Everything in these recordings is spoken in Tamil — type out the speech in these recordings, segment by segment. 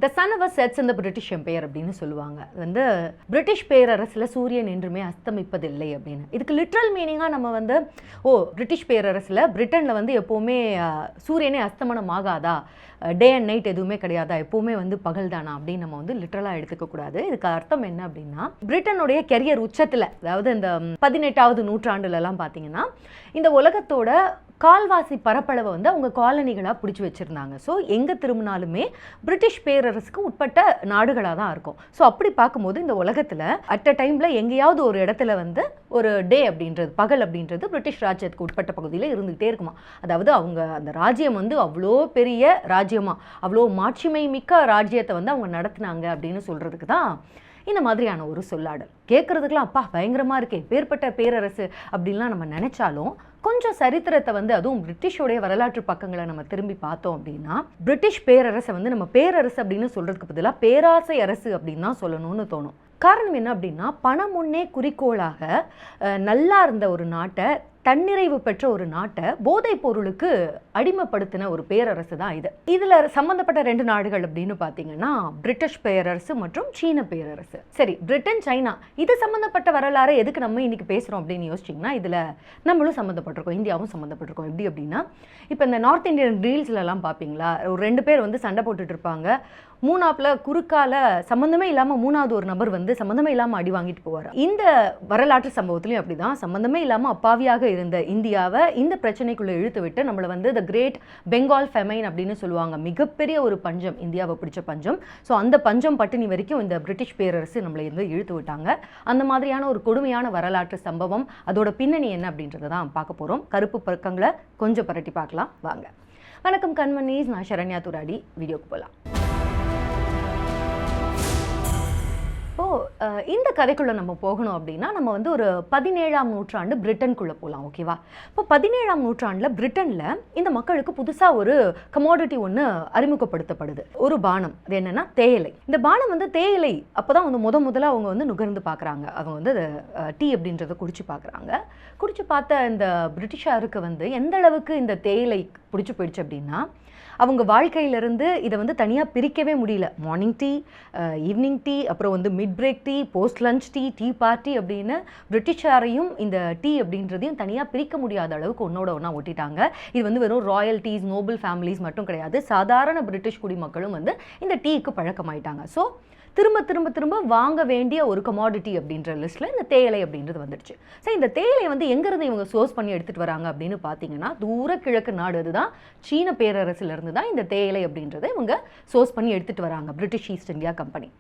த சன் ஆஃப் செட்ஸ் இந்த பிரிட்டிஷ் எம்பையர் அப்படின்னு சொல்லுவாங்க. வந்து பிரிட்டிஷ் பேரரசில் சூரியன் என்றுமே அஸ்தமிப்பதில்லை அப்படின்னு. இதுக்கு லிட்ரல் மீனிங்காக நம்ம வந்து பிரிட்டிஷ் பேரரசில் பிரிட்டனில் வந்து எப்போவுமே சூரியனே அஸ்தமனம் ஆகாதா, டே அண்ட் நைட் எதுவுமே கிடையாதா, எப்போவுமே வந்து பகல் தானா அப்படின்னு நம்ம வந்து லிட்ரலாக எடுத்துக்கக்கூடாது. இதுக்கு அர்த்தம் என்ன அப்படின்னா, பிரிட்டனுடைய கெரியர் உச்சத்தில், அதாவது இந்த 18வது நூற்றாண்டுலலாம் பார்த்தீங்கன்னா இந்த உலகத்தோட கால்வாசி பரப்பளவை வந்து அவங்க காலனிகளாக பிடிச்சி வச்சுருந்தாங்க. ஸோ எங்கே திரும்பினாலுமே பிரிட்டிஷ் பேரரசுக்கு உட்பட்ட நாடுகளாக தான் இருக்கும். ஸோ அப்படி பார்க்கும்போது இந்த உலகத்தில் அட் அ டைமில் எங்கேயாவது ஒரு இடத்துல வந்து ஒரு டே அப்படின்றது, பகல் அப்படின்றது பிரிட்டிஷ் ராஜ்யத்துக்கு உட்பட்ட பகுதியில் இருந்துகிட்டே இருக்குமா. அதாவது அவங்க அந்த ராஜ்யம் வந்து அவ்வளோ பெரிய ராஜ்யமாக, அவ்வளோ மாட்சிமை மிக்க ராஜ்யத்தை வந்து அவங்க நடத்தினாங்க அப்படின்னு சொல்கிறதுக்கு தான் இந்த மாதிரியான ஒரு சொல்லாடல். கேட்குறதுக்கெலாம் அப்பா பயங்கரமாக இருக்கே, பேர்பட்ட பேரரசு அப்படின்லாம் நம்ம நினச்சாலும் கொஞ்சம் சரித்திரத்தை வந்து, அதுவும் பிரிட்டிஷோடைய வரலாற்று பக்கங்களை நம்ம திரும்பி பார்த்தோம் அப்படின்னா, பிரிட்டிஷ் பேரரசை வந்து நம்ம பேரரசு அப்படின்னு சொல்கிறதுக்கு பதிலாக பேராசை அரசு அப்படின்னு தான் சொல்லணும்னு தோணும். காரணம் என்ன அப்படின்னா, பணம் முன்னே குறிக்கோளாக நல்லா இருந்த ஒரு நாட்டை, தன்னிறைவு பெற்ற ஒரு நாட்டை போதைப் பொருளுக்கு அடிமைப்படுத்தின ஒரு பேரரசு தான் இது. இதில் சம்மந்தப்பட்ட 2 நாடுகள் அப்படின்னு பார்த்தீங்கன்னா பிரிட்டிஷ் பேரரசு மற்றும் சீன பேரரசு. சரி, பிரிட்டன், சைனா இது சம்மந்தப்பட்ட வரலாறு எதுக்கு நம்ம இன்னைக்கு பேசுகிறோம் அப்படின்னு யோசிச்சிங்கன்னா, இதில் நம்மளும் சம்மந்தப்பட்டிருக்கோம், இந்தியாவும் சம்மந்தப்பட்டிருக்கோம். எப்படி அப்படின்னா, இப்போ இந்த நார்த் இந்தியன் ரீல்ஸ்லலாம் பார்ப்பீங்களா, ஒரு 2 பேர் வந்து சண்டை போட்டுட்டு இருப்பாங்க, மூணாப்பில் குறுக்கால சம்மந்தமே இல்லாமல் 3வது ஒரு நபர் வந்து சம்மந்தமே இல்லாமல் அடி வாங்கிட்டு போவார். இந்த வரலாற்று சம்பவத்துலையும் அப்படி தான், சம்மந்தமே இல்லாமல் அப்பாவியாக இருந்த இந்தியாவை இந்த பிரச்சனைக்குள்ளே இழுத்து விட்டு நம்மளை வந்து த கிரேட் பெங்கால் ஃபெமைன் அப்படின்னு சொல்லுவாங்க, மிகப்பெரிய ஒரு பஞ்சம், இந்தியாவை பிடிச்ச பஞ்சம். ஸோ அந்த பஞ்சம் பட்டினி வரைக்கும் இந்த பிரிட்டிஷ் பேரரசு நம்மளை வந்து இழுத்து விட்டாங்க. அந்த மாதிரியான ஒரு கொடுமையான வரலாற்று சம்பவம், அதோட பின்னணி என்ன அப்படின்றத தான் பார்க்க போகிறோம். கருப்பு பக்கங்களை கொஞ்சம் பரட்டி பார்க்கலாம் வாங்க. வணக்கம் கண்மணிஸ், நான் சரண்யா துராடி. வீடியோக்கு போகலாம். இந்த கதைக்குள்ளே நம்ம போகணும் அப்படின்னா, நம்ம வந்து ஒரு 17ஆம் நூற்றாண்டு பிரிட்டனுக்குள்ளே போகலாம். ஓகேவா? இப்போ 17ஆம் நூற்றாண்டில் பிரிட்டனில் இந்த மக்களுக்கு புதுசாக ஒரு கமோடிட்டி ஒன்று அறிமுகப்படுத்தப்படுது, ஒரு பானம். அது என்னென்னா தேயிலை. இந்த பானம் வந்து தேயிலை அப்போ தான் வந்து முதல்ல அவங்க வந்து நுகர்ந்து பார்க்குறாங்க. அவங்க வந்து டீ அப்படின்றத குடிச்சு பார்க்குறாங்க. குடிச்சு பார்த்த இந்த பிரிட்டிஷாருக்கு வந்து எந்த அளவுக்கு இந்த தேயிலை பிடிச்சி போயிடுச்சு அப்படின்னா, அவங்க வாழ்க்கையிலேருந்து இதை வந்து தனியாக பிரிக்கவே முடியல. மார்னிங் டீ, ஈவினிங் டீ, அப்புறம் வந்து mid break tea, post lunch tea, tea party அப்படின்னு பிரிட்டிஷாரையும் இந்த டீ அப்படின்றதையும் தனியாக பிரிக்க முடியாத அளவுக்கு ஒன்றோட ஒன்றா ஒட்டிட்டாங்க. இது வந்து வெறும் ராயல்டீஸ், நோபல் ஃபேமிலிஸ் மட்டும் கிடையாது, சாதாரண பிரிட்டிஷ் குடிமக்களும் வந்து இந்த டீக்கு பழக்கமாயிட்டாங்க. ஸோ திரும்ப வாங்க வேண்டிய ஒரு கமாடிட்டி அப்படின்ற லிஸ்ட்டில் இந்த தேயிலை அப்படின்றது வந்துடுச்சு. ஸோ இந்த தேயிலை வந்து எங்கேருந்து இவங்க சோர்ஸ் பண்ணி எடுத்துகிட்டு வராங்க அப்படின்னு பார்த்தீங்கன்னா, தூர கிழக்கு நாடு, அதுதான் சீன பேரரசிலிருந்து தான் இந்த தேயிலை அப்படின்றத இவங்க சோர்ஸ் பண்ணி எடுத்துகிட்டு வராங்க, பிரிட்டிஷ் ஈஸ்ட் இந்தியா கம்பெனி.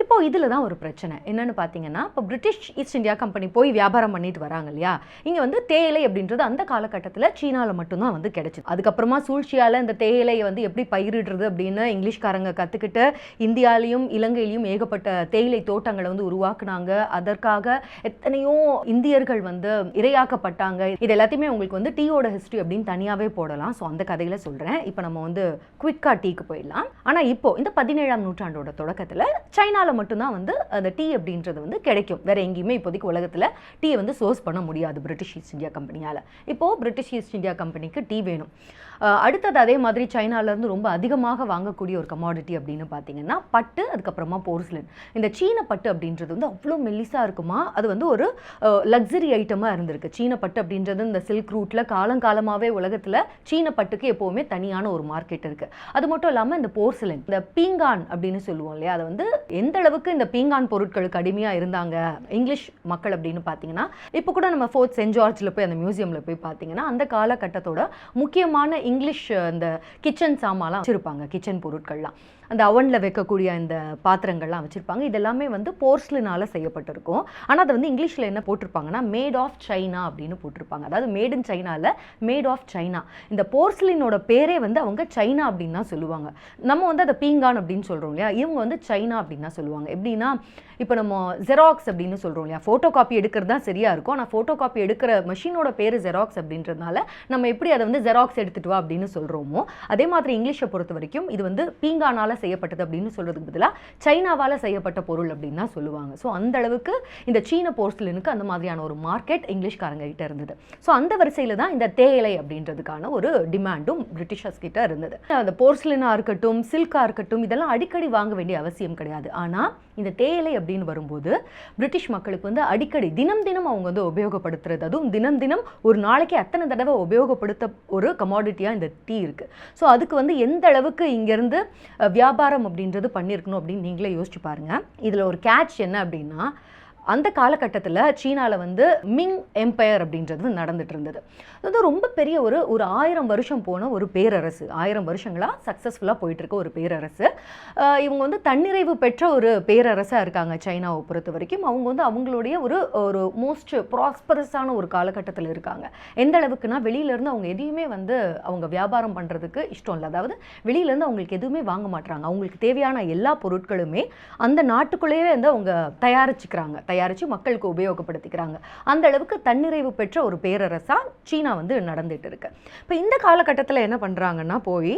இப்போது இதில் தான் ஒரு பிரச்சனை என்னென்னு பார்த்தீங்கன்னா, இப்போ பிரிட்டிஷ் ஈஸ்ட் இந்தியா கம்பெனி போய் வியாபாரம் பண்ணிட்டு வராங்க இல்லையா, இங்கே வந்து தேயிலை அப்படின்றது அந்த காலகட்டத்தில் சீனாவில் மட்டும்தான் வந்து கிடைச்சிது. அதுக்கப்புறமா சூழ்ச்சியால் இந்த தேயிலையை வந்து எப்படி பயிரிடுறது அப்படின்னு இங்கிலீஷ்காரங்க கற்றுக்கிட்டு இந்தியாவிலையும் இலங்கையிலையும் ஏகப்பட்ட தேயிலை தோட்டங்களை வந்து உருவாக்குனாங்க. அதற்காக எத்தனையோ இந்தியர்கள் வந்து இரையாக்கப்பட்டாங்க. இது எல்லாத்தையுமே உங்களுக்கு வந்து டீயோட ஹிஸ்ட்ரி அப்படின்னு தனியாகவே போடலாம். ஸோ அந்த கதையில் சொல்கிறேன். இப்போ நம்ம வந்து குவிக்காக டீக்கு போயிடலாம். ஆனால் இப்போ இந்த 17ஆம் நூற்றாண்டோட தொடக்கத்தில் சைனாவில் மட்டும்தான் வந்து அந்த டீ அப்படின்றது வந்து கிடைக்கும். வேற எங்கேயுமே இப்போதைக்கு உலகத்தில் டீயை வந்து சோர்ஸ் பண்ண முடியாது பிரிட்டிஷ் ஈஸ்ட் இந்தியா கம்பெனியால். இப்போது பிரிட்டிஷ் ஈஸ்ட் இந்தியா கம்பெனிக்கு டீ வேணும். அடுத்தது அதே மாதிரி சைனாலேருந்து ரொம்ப அதிகமாக வாங்கக்கூடிய ஒரு கமாடிட்டி அப்படின்னு பார்த்தீங்கன்னா பட்டு, அதுக்கப்புறமா போர்ஸ்லின். இந்த சீன பட்டு அப்படின்றது வந்து அவ்வளோ மெல்லிஸாக இருக்குமா, அது வந்து ஒரு லக்ஸரி ஐட்டமாக இருந்திருக்கு. சீன பட்டு அப்படின்றது இந்த சில்க் ரூட்டில் காலங்காலமாகவே உலகத்தில் சீன பட்டுக்கு எப்போவுமே தனியான ஒரு மார்க்கெட் இருக்குது. அது மட்டும் இல்லாமல் இந்த போர்ஸ்லின், இந்த பீங்கான் அப்படின்னு சொல்லுவோம் இல்லையா, அதை வந்து எந்த அளவுக்கு இந்த பீங்கான் பொருட்களுக்கு அடிமையாக இருந்தாங்க இங்கிலீஷ் மக்கள் அப்படின்னு பார்த்தீங்கன்னா, இப்போ கூட நம்ம ஃபோர்ட் சென்ட் ஜார்ஜில் போய் அந்த மியூசியமில் போய் பார்த்தீங்கன்னா அந்த காலகட்டத்தோட முக்கியமான இங்கிலீஷ் இந்த கிச்சன் சாமான்லாம் வச்சுருப்பாங்க, கிச்சன் பொருட்கள்லாம். அந்த அவனில் வைக்கக்கூடிய இந்த பாத்திரங்கள்லாம் வச்சுருப்பாங்க. இதெல்லாமே வந்து போர்ஸ்லினால் செய்யப்பட்டிருக்கும். ஆனால் அதை வந்து இங்கிலீஷில் என்ன போட்டிருப்பாங்கன்னா மேட் ஆஃப் சைனா அப்படின்னு போட்டிருப்பாங்க. அதாவது மேட் இன் சைனாவில் மேட் ஆஃப் சைனா. இந்த போர்ஸ்லினோட பேரே வந்து அவங்க சைனா அப்படின்னு தான் சொல்லுவாங்க. நம்ம வந்து அதை பீங்கான் அப்படின்னு சொல்கிறோம் இல்லையா, இவங்க வந்து சைனா அப்படின்னு தான் சொல்லுவாங்க. எப்படின்னா, இப்போ நம்ம ஜெராக்ஸ் அப்படின்னு சொல்கிறோம் இல்லையா, ஃபோட்டோ காப்பி எடுக்கிறது தான் சரியாக இருக்கும். ஆனால் ஃபோட்டோ காப்பி எடுக்கிற மெஷினோட பேர் ஜெராக்ஸ் அப்படின்றதுனால நம்ம எப்படி அதை வந்து ஜெராக்ஸ் எடுத்துகிட்டு வா அப்படின்னு சொல்கிறோமோ, அதே மாதிரி இங்கிலீஷை பொறுத்த வரைக்கும் இது வந்து பீங்கானால் சீனாவால் செய்யப்பட்டது அப்படின்னு சொல்கிறதுக்கு பதிலாக சைனாவால் செய்யப்பட்ட பொருள் அப்படின்னு தான் சொல்லுவாங்க. ஸோ அந்த அளவுக்கு இந்த சீன போர்ஸ்லினுக்கு அந்த மாதிரியான ஒரு மார்க்கெட் இங்கிலீஷ்காரங்க கிட்ட இருந்தது. ஸோ அந்த வரிசையில் தான் இந்த தேயிலை அப்படின்றதுக்கான ஒரு டிமாண்டும் பிரிட்டிஷர்ஸ் கிட்ட இருந்தது. அந்த போர்ஸ்லினாக இருக்கட்டும், சில்காக இருக்கட்டும், இதெல்லாம் அடிக்கடி வாங்க வேண்டிய அவசியம் கிடையாது. ஆனால் இந்த தேயிலை அப்படின்னு வரும்போது பிரிட்டிஷ் மக்களுக்கு வந்து அடிக்கடி தினம் தினம் அவங்க வந்து உபயோகப்படுத்துறது, அதுவும் தினம் தினம் ஒரு நாளைக்கு அத்தனை தடவை உபயோகப்படுத்த ஒரு கமாடிட்டியாக இந்த டீ இருக்குது. ஸோ அதுக்கு வந்து எந்த அளவுக்கு இங்கேருந்து வியாபாரம் அப்படின்றது பண்ணியிருக்கணும் அப்படின்னு நீங்களே யோசிச்சு பாருங்கள். இதில் ஒரு கேட்ச் என்ன அப்படின்னா, அந்த காலகட்டத்தில் சீனாவில் வந்து மிங் எம்பையர் அப்படின்றது நடந்துட்டு இருந்தது. அது வந்து ரொம்ப பெரிய ஒரு 1000 வருஷம் போன ஒரு பேரரசு, 1000 வருஷங்களாக சக்ஸஸ்ஃபுல்லாக போயிட்டுருக்க ஒரு பேரரசு. இவங்க வந்து தன்னிறைவு பெற்ற ஒரு பேரரசாக இருக்காங்க சைனாவை பொறுத்த வரைக்கும். அவங்க வந்து அவங்களுடைய ஒரு மோஸ்ட் ப்ராஸ்பரஸான ஒரு காலகட்டத்தில் இருக்காங்க. எந்த அளவுக்குன்னா, வெளியிலேருந்து அவங்க எதையுமே வந்து அவங்க வியாபாரம் பண்ணுறதுக்கு இஷ்டம் இல்லை. அதாவது வெளியிலேருந்து அவங்களுக்கு எதுவுமே வாங்க மாட்டுறாங்க. அவங்களுக்கு தேவையான எல்லா பொருட்களுமே அந்த நாட்டுக்குள்ளேயே வந்து அவங்க தயாரிச்சு மக்களுக்கு உபயோகப்படுத்திக்கிறாங்க. அந்த அளவுக்கு தன்னிறைவு பெற்ற ஒரு பேரரசா சீனா வந்து நடந்துட்டு இருக்கு. இப்போ இந்த காலகட்டத்தில் என்ன பண்றாங்கன்னா, போய்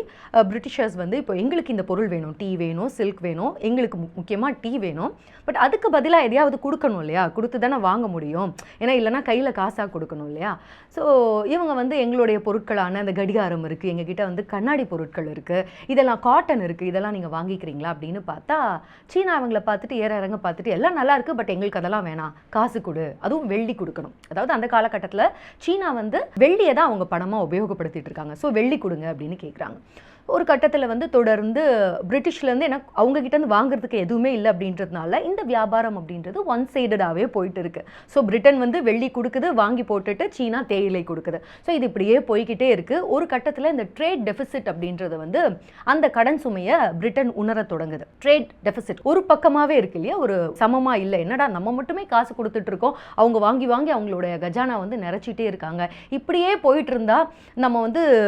பிரிட்டிஷர்ஸ் வந்து இப்போ எங்களுக்கு இந்த பொருள் வேணும், டீ வேணும், சில்க் வேணும், எங்களுக்கு முக்கியமாக டீ வேணும், பட் அதுக்கு பதிலாக எதையாவது கொடுக்கணும் இல்லையா, கொடுத்து தானே வாங்க முடியும், ஏன்னா இல்லைனா கையில் காசாக கொடுக்கணும் இல்லையா. ஸோ இவங்க வந்து எங்களுடைய பொருட்களான அந்த கடிகாரம் இருக்குது, எங்ககிட்ட வந்து கண்ணாடி பொருட்கள் இருக்குது, இதெல்லாம் காட்டன் இருக்குது, இதெல்லாம் நீங்கள் வாங்கிக்கிறீங்களா அப்படின்னு பார்த்தா சீனா அவங்கள பார்த்துட்டு ஏற இறங்க பார்த்துட்டு எல்லாம் நல்லா இருக்குது, பட் எங்களுக்கு அதெல்லாம் வேணாம், காசு கொடு, அதுவும் வெள்ளி கொடுக்கணும். அதாவது அந்த காலகட்டத்தில் சீனா வந்து வெள்ளியை தான் அவங்க பணமாக உபயோகப்படுத்திட்டு இருக்காங்க. ஸோ வெள்ளி கொடுங்க அப்படின்னு கேட்குறாங்க. ஒரு கட்டத்தில் வந்து தொடர்ந்து பிரிட்டிஷ்லேருந்து எனக்கு அவங்ககிட்டேருந்து வாங்குறதுக்கு எதுவுமே இல்லை அப்படின்றதுனால இந்த வியாபாரம் அப்படின்றது ஒன் சைடடாகவே போயிட்டு இருக்கு. ஸோ பிரிட்டன் வந்து வெள்ளி கொடுக்குது, வாங்கி போட்டுட்டு சீனா தேயிலை கொடுக்குது. ஸோ இது இப்படியே போய்கிட்டே இருக்குது. ஒரு கட்டத்தில் இந்த ட்ரேட் டெபிசிட் அப்படின்றது வந்து அந்த கடன் சுமையை பிரிட்டன் உணர தொடங்குது. ட்ரேட் டெபிசிட் ஒரு பக்கமாகவே இருக்கு இல்லையா, ஒரு சமமாக இல்லை, என்னடா நம்ம மட்டுமே காசு கொடுத்துட்டு இருக்கோம், அவங்க வாங்கி வாங்கி அவங்களுடைய கஜானா வந்து நிறைச்சிட்டே இருக்காங்க, இப்படியே போயிட்டு இருந்தா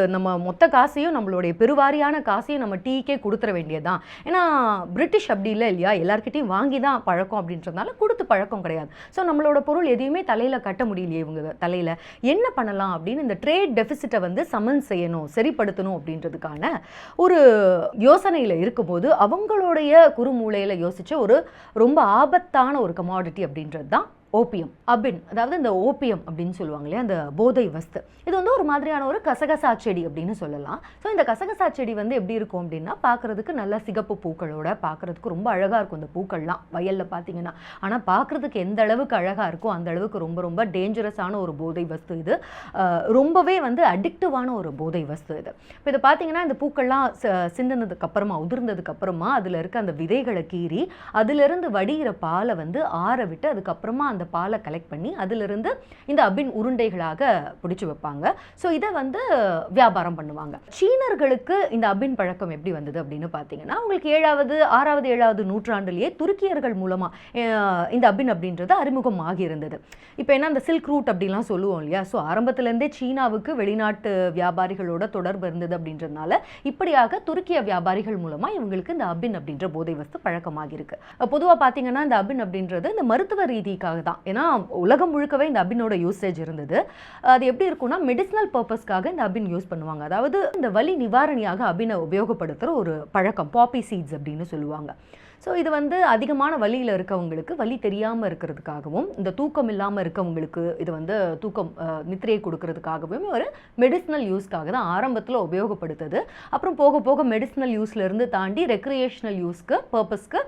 நம்ம மொத்த காசையும் நம்மளுடைய பெருவாரியான காசையும் நம்ம டீக்கே கொடுத்துட வேண்டியதுதான். ஏன்னா பிரிட்டிஷ் அப்படி இல்லை இல்லையா, எல்லார்கிட்டையும் வாங்கி தான் பழக்கம் அப்படின்றதுனால கொடுத்து பழக்கம் கிடையாது. ஸோ நம்மளோட பொருள் எதையுமே தலையில் கட்ட முடியலையே இவங்க தலையில், என்ன பண்ணலாம் அப்படின்னு இந்த ட்ரேட் டெபிசிட்டை வந்து சமன் செய்யணும், சரிப்படுத்தணும் அப்படின்றதுக்கான ஒரு யோசனையில் இருக்கும்போது அவங்களுடைய குறுமூலையில் யோசிச்ச ஒரு ரொம்ப ஆபத்தான ஒரு கமாடிட்டி அப்படின்றது தான் ஓபியம், அபின். அதாவது இந்த ஓபியம் அப்படின்னு சொல்லுவாங்க இல்லையா, அந்த போதை வஸ்து. இது வந்து ஒரு மாதிரியான ஒரு கசகசா செடி அப்படின்னு சொல்லலாம். ஸோ இந்த கசகசா செடி வந்து எப்படி இருக்கும் அப்படின்னா, பார்க்குறதுக்கு நல்ல சிகப்பு பூக்களோட பார்க்குறதுக்கு ரொம்ப அழகாக இருக்கும் இந்த பூக்கள்லாம் வயலில் பார்த்தீங்கன்னா. ஆனால் பார்க்குறதுக்கு எந்த அளவுக்கு அழகாக இருக்கும் அந்த அளவுக்கு ரொம்ப ரொம்ப டேஞ்சரஸான ஒரு போதை வஸ்து இது. ரொம்பவே வந்து அடிக்டிவான ஒரு போதை வஸ்து இது. இப்போ இதை பார்த்தீங்கன்னா, இந்த பூக்கள்லாம் சிந்தினதுக்கு அப்புறமா, உதிர்ந்ததுக்கு அப்புறமா அதில் இருக்க அந்த விதைகளை கீறி அதிலிருந்து வடிகிற பாலை வந்து ஆற விட்டு அதுக்கப்புறமா அந்த பாலை கலெக்ட் பண்ணி அதிலிருந்து இந்த அபின் உருண்டைகளாக பிடிச்சு வைப்பாங்க. ஸோ இதை வந்து வியாபாரம் பண்ணுவாங்க. சீனர்களுக்கு இந்த அபின் பழக்கம் எப்படி வந்தது அப்படின்னு பார்த்தீங்கன்னா, உங்களுக்கு 6வது 7வது நூற்றாண்டுலேயே துருக்கியர்கள் மூலமாக இந்த அபின் அப்படின்றது அறிமுகம் ஆகி இருந்தது. இப்போ என்ன அந்த சில்க் ரூட் அப்படிலாம் சொல்லுவோம் இல்லையா, ஸோ ஆரம்பத்திலேருந்தே சீனாவுக்கு வெளிநாட்டு வியாபாரிகளோட தொடர்பு இருந்தது அப்படின்றதுனால இப்படியாக துருக்கிய வியாபாரிகள் மூலமாக இவங்களுக்கு இந்த அபின் அப்படின்ற போதை வஸ்து பழக்கமாகி இருக்கு. பொதுவாக பார்த்தீங்கன்னா இந்த அபின் அப்படின்றது இந்த மருத்துவ ரீதிக்காக தான், ஏன்னா உலகம் முழுக்கவே இந்த அபினோட யூசேஜ் இருந்தது. அது எப்படி இருக்கும்னா, மெடிசினல் பர்பஸ்க்காக இந்த அபின் யூஸ் பண்ணுவாங்க. அதாவது இந்த வலி நிவாரணியாக அபினை உபயோகப்படுத்துகிற ஒரு பழக்கம், பாப்பி சீட்ஸ் அப்படின்னு சொல்லுவாங்க. ஸோ இது வந்து அதிகமான வலியில் இருக்கவங்களுக்கு வலி தெரியாமல் இருக்கிறதுக்காகவும், இந்த தூக்கம் இல்லாமல் இருக்கவங்களுக்கு இது வந்து தூக்கம் நித்திரையை கொடுக்கறதுக்காகவும் ஒரு மெடிசினல் யூஸ்க்காக தான் ஆரம்பத்தில் உபயோகப்படுத்துது. அப்புறம் போக போக மெடிசினல் யூஸ்லேருந்து தாண்டி ரெக்ரியேஷனல் யூஸ்க்கு பர்பஸ்க்கு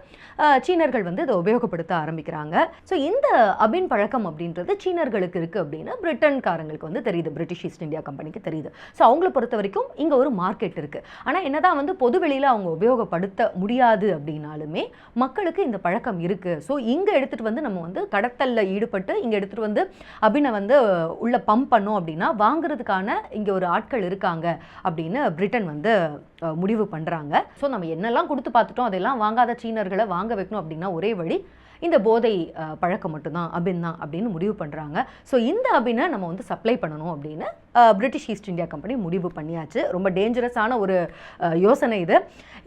சீனர்கள் வந்து இதை உபயோகப்படுத்த ஆரம்பிக்கிறாங்க. ஸோ இந்த அபின் பழக்கம் அப்படின்றது சீனர்களுக்கு இருக்குது அப்படின்னு பிரிட்டன்காரங்களுக்கு வந்து தெரியுது, பிரிட்டிஷ் ஈஸ்ட் இந்தியா கம்பெனிக்கு தெரியுது. ஸோ அவங்கள பொறுத்த வரைக்கும் இங்கே ஒரு மார்க்கெட் இருக்குது. ஆனால் என்னதான் வந்து பொது வெளியில் அவங்க உபயோகப்படுத்த முடியாது அப்படின்னாலுமே மக்களுக்கு இந்த பழக்கம் இருக்கு. ஸோ இங்க எடுத்துட்டு வந்து நம்ம வந்து கடத்தல்ல ஈடுபட்டு இங்க எடுத்துட்டு வந்து அபினை வந்து உள்ள பம்ப் பண்ணோம் அப்படின்னா வாங்குறதுக்கான இங்க ஒரு ஆட்கள் இருக்காங்க அப்படின்னு பிரிட்டன் வந்து முடிவு பண்றாங்க. ஸோ நம்ம என்னெல்லாம் கொடுத்து பார்த்துட்டோம், அதெல்லாம் வாங்காத சீனர்களை வாங்க வைக்கணும் அப்படின்னா ஒரே வழி இந்த போதை பழக்கம் மட்டும்தான் அபின் தான் அப்படின்னு முடிவு பண்ணுறாங்க. ஸோ இந்த அபினை நம்ம வந்து சப்ளை பண்ணணும் அப்படின்னு பிரிட்டிஷ் ஈஸ்ட் இந்தியா கம்பெனி முடிவு பண்ணியாச்சு. ரொம்ப டேஞ்சரஸான ஒரு யோசனை இது.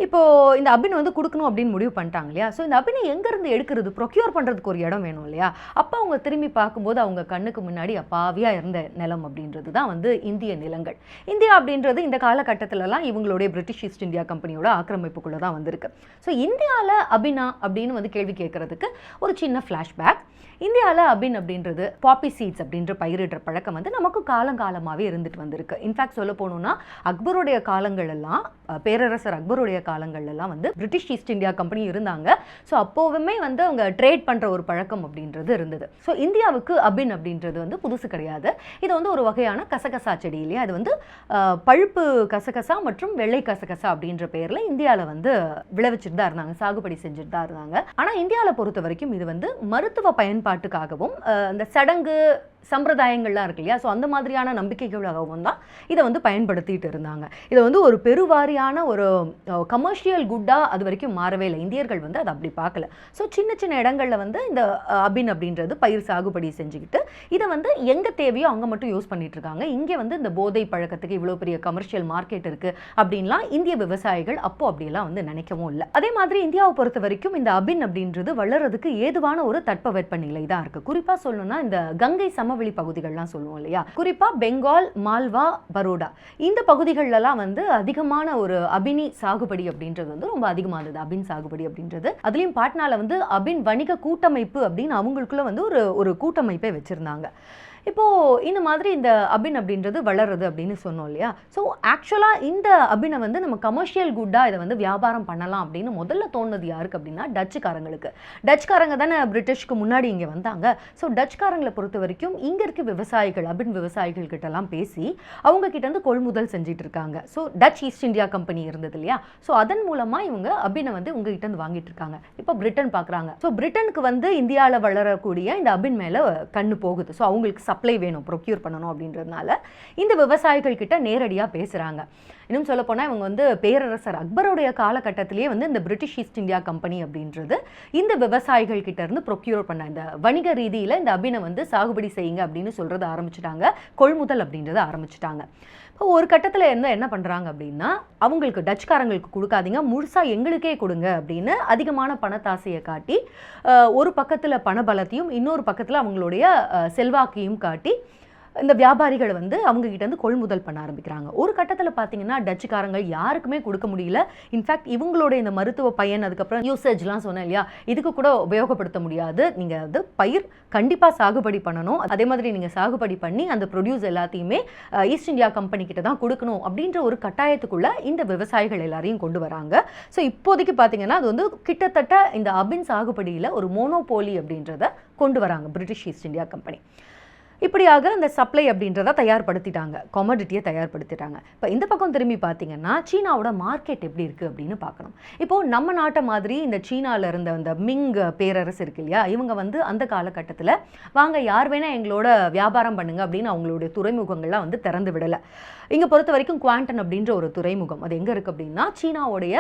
இப்போது இந்த அபின் வந்து கொடுக்கணும் அப்படின்னு முடிவு பண்ணிட்டாங்க இல்லையா. ஸோ இந்த அபினை எங்கேருந்து எடுக்கிறது, ப்ரொக்யூர் பண்ணுறதுக்கு ஒரு இடம் வேணும் இல்லையா. அப்போ அவங்க திரும்பி பார்க்கும்போது அவங்க கண்ணுக்கு முன்னாடி அப்பாவியாக இருந்த நிலம் அப்படின்றது தான் வந்து இந்திய நிலங்கள். இந்தியா அப்படின்றது இந்த காலகட்டத்திலலாம் இவங்களுடைய பிரிட்டிஷ் ஈஸ்ட் இந்தியா கம்பெனியோட ஆக்கிரமிப்புக்குள்ளே தான் வந்திருக்கு. ஸோ இந்தியாவில் அபினா அப்படின்னு வந்து கேள்வி கேட்குறதுக்கு ஒரு சின்ன ஃப்ளாஷ்பேக். இந்தியாவில் அபின் அப்படின்றது பாப்பி சீட்ஸ் அப்படின்ற பயிரிடுற பழக்கம் வந்து நமக்கு காலங்காலமாகவே இருந்துட்டு வந்திருக்கு. இன்ஃபேக்ட் சொல்ல போகணுன்னா அக்பருடைய காலங்களெல்லாம், பேரரசர் அக்பருடைய காலங்கள்லாம் வந்து பிரிட்டிஷ் ஈஸ்ட் இந்தியா கம்பெனி இருந்தாங்க. ஸோ அப்போவுமே வந்து அவங்க ட்ரேட் பண்ணுற ஒரு பழக்கம் அப்படின்றது இருந்தது. ஸோ இந்தியாவுக்கு அபின் அப்படின்றது வந்து புதுசு கிடையாது. இது வந்து ஒரு வகையான கசகசா செடி இல்லையா. அது வந்து பழுப்பு கசகசா மற்றும் வெள்ளை கசகசா அப்படின்ற பேரில் இந்தியாவில் வந்து விளைவிச்சுட்டு தான் இருந்தாங்க, சாகுபடி செஞ்சுட்டு தான் இருந்தாங்க. ஆனால் இந்தியாவில் பொறுத்த வரைக்கும் இது வந்து மருத்துவ பயன்பாட்டுக்காகவும் அந்த சடங்கு சம்பிரதாயங்கள்லாம் இருக்கு இல்லையா. ஸோ அந்த மாதிரியான நம்பிக்கைகளாகவும் தான் இதை வந்து பயன்படுத்திட்டு இருந்தாங்க. இதை வந்து ஒரு பெருவாரியான ஒரு கமர்ஷியல் குட்டாக அது வரைக்கும் மாறவே இல்லை. இந்தியர்கள் வந்து அதை அப்படி பார்க்கல. ஸோ சின்ன சின்ன இடங்களில் வந்து இந்த அபின் அப்படின்றது பயிர் சாகுபடி செஞ்சுக்கிட்டு இதை வந்து எங்கே தேவையோ அங்கே மட்டும் யூஸ் பண்ணிட்டு இருக்காங்க. இங்கே வந்து இந்த போதை பழக்கத்துக்கு இவ்வளோ பெரிய கமர்ஷியல் மார்க்கெட் இருக்குது அப்படின்லாம் இந்திய விவசாயிகள் அப்போ அப்படியெல்லாம் வந்து நினைக்கவும் இல்லை. அதே மாதிரி இந்தியாவை பொறுத்த வரைக்கும் இந்த அபின் அப்படின்றது வளர்றதுக்கு ஏதுவான ஒரு தட்பவெப்பநிலை தான் இருக்குது. குறிப்பாக சொல்லணும்னா இந்த கங்கை சமவெளி பகுதிகள்லாம் சொல்லுவோம் இல்லையா. குறிப்பாக பெங்கால், மால்வா, பரோடா இந்த பகுதிகளெல்லாம் வந்து அதிகமான ஒரு அபினி சாகுபடி அப்படின்றது வந்து ரொம்ப அதிகமானது. அபின் சாகுபடி அப்படின்றது அதுலேயும் பாட்னால வந்து அபின் வணிக கூட்டமைப்பு அப்படின்னு அவங்களுக்குள்ள வந்து ஒரு கூட்டமைப்பை வச்சுருந்தாங்க. இப்போது இந்த மாதிரி இந்த அபின் அப்படின்றது வளருது அப்படின்னு சொன்னோம் இல்லையா. ஸோ ஆக்சுவலாக இந்த அபினை வந்து நம்ம கமர்ஷியல் குட்டாக இதை வந்து வியாபாரம் பண்ணலாம் அப்படின்னு முதல்ல தோணுது யாருக்கு அப்படின்னா டச்சுக்காரங்களுக்கு. டச்சுக்காரங்க தானே பிரிட்டிஷ்க்கு முன்னாடி இங்கே வந்தாங்க. ஸோ டச்சுக்காரங்களை பொறுத்த வரைக்கும் இங்கே இருக்க விவசாயிகள், அபின் விவசாயிகள் கிட்டலாம் பேசி அவங்க கிட்ட வந்து கொள்முதல் செஞ்சுட்டு இருக்காங்க. So Dutch East India company இருந்தது இல்லையா. ஸோ அதன் மூலமாக இவங்க அபினை வந்து உங்ககிட்ட வந்து வாங்கிட்டு இருக்காங்க. இப்போ பிரிட்டன் பார்க்குறாங்க. ஸோ பிரிட்டனுக்கு வந்து இந்தியாவில் வளரக்கூடிய இந்த அபின் மேலே கண்ணு போகுது. ஸோ அவங்களுக்கு சப்ளை வேணும், ப்ரொக்யூர் பண்ணணும் அப்படின்றதுனால இந்த விவசாயிகள் கிட்ட நேரடியாக பேசுகிறாங்க. இன்னும் சொல்ல போனால் இவங்க வந்து பேரரசர் அக்பருடைய காலகட்டத்திலேயே வந்து இந்த பிரிட்டிஷ் ஈஸ்ட் இந்தியா கம்பெனி அப்படின்றது இந்த விவசாயிகள் கிட்ட இருந்து ப்ரொக்யூர் பண்ண இந்த வணிக ரீதியில் இந்த அபினை வந்து சாகுபடி செய்யுங்க அப்படின்னு சொல்கிறத ஆரம்பிச்சுட்டாங்க. கொள்முதல் அப்படின்றத ஆரம்பிச்சுட்டாங்க. இப்போ ஒரு கட்டத்தில் என்ன பண்ணுறாங்க அப்படின்னா அவங்களுக்கு டச்சுக்காரங்களுக்கு கொடுக்காதீங்க, முழுசாக எங்களுக்கே கொடுங்க அப்படின்னு அதிகமான பணத்தாசையை காட்டி ஒரு பக்கத்தில் பணபலத்தையும் இன்னொரு பக்கத்தில் அவங்களுடைய செல்வாக்கையும் காட்டி இந்த வியாபாரிகள் வந்து அவங்க கிட்ட இருந்து கொள்முதல் பண்ண ஆரம்பிக்கிறாங்க. ஒரு கட்டத்தில் பார்த்தீங்கன்னா டச்சுக்காரங்கள் யாருக்குமே கொடுக்க முடியல. இன்ஃபேக்ட் இவங்களோட இந்த மருத்துவ பயன், அதுக்கப்புறம் யூசேஜ்லாம் சொன்னேன் இல்லையா, இதுக்கு கூட உபயோகப்படுத்த முடியாது. நீங்கள் வந்து பயிர் கண்டிப்பாக சாகுபடி பண்ணணும், அதே மாதிரி நீங்கள் சாகுபடி பண்ணி அந்த ப்ரொடியூஸ் எல்லாத்தையுமே ஈஸ்ட் இந்தியா கம்பெனி கிட்ட தான் கொடுக்கணும் அப்படின்ற ஒரு கட்டாயத்துக்குள்ள இந்த விவசாயிகள் எல்லாரையும் கொண்டு வராங்க. ஸோ இப்போதைக்கு பார்த்தீங்கன்னா அது வந்து கிட்டத்தட்ட இந்த அபின் சாகுபடியில் ஒரு மோனோபோலி அப்படின்றத கொண்டு வராங்க பிரிட்டிஷ் ஈஸ்ட் இந்தியா கம்பெனி. இப்படியாக அந்த சப்ளை அப்படின்றத தயார்படுத்திட்டாங்க, கமாடிட்டியை தயார்படுத்திட்டாங்க. இப்போ இந்த பக்கம் திரும்பி பார்த்தீங்கன்னா சீனாவோட மார்க்கெட் எப்படி இருக்குது அப்படின்னு பார்க்கணும். இப்போது நம்ம நாட்டை மாதிரி இந்த சீனாவில் இருந்த அந்த மிங் பேரரசு இருக்கு இல்லையா, இவங்க வந்து அந்த காலகட்டத்தில் வாங்க யார் வேணால் எங்களோட வியாபாரம் பண்ணுங்க அப்படின்னு அவங்களுடைய துறைமுகங்கள்லாம் வந்து திறந்து விடலை. இங்கே பொறுத்த வரைக்கும் குவாண்டன் அப்படின்ற ஒரு துறைமுகம் அது எங்கே இருக்குது அப்படின்னா சீனாவுடைய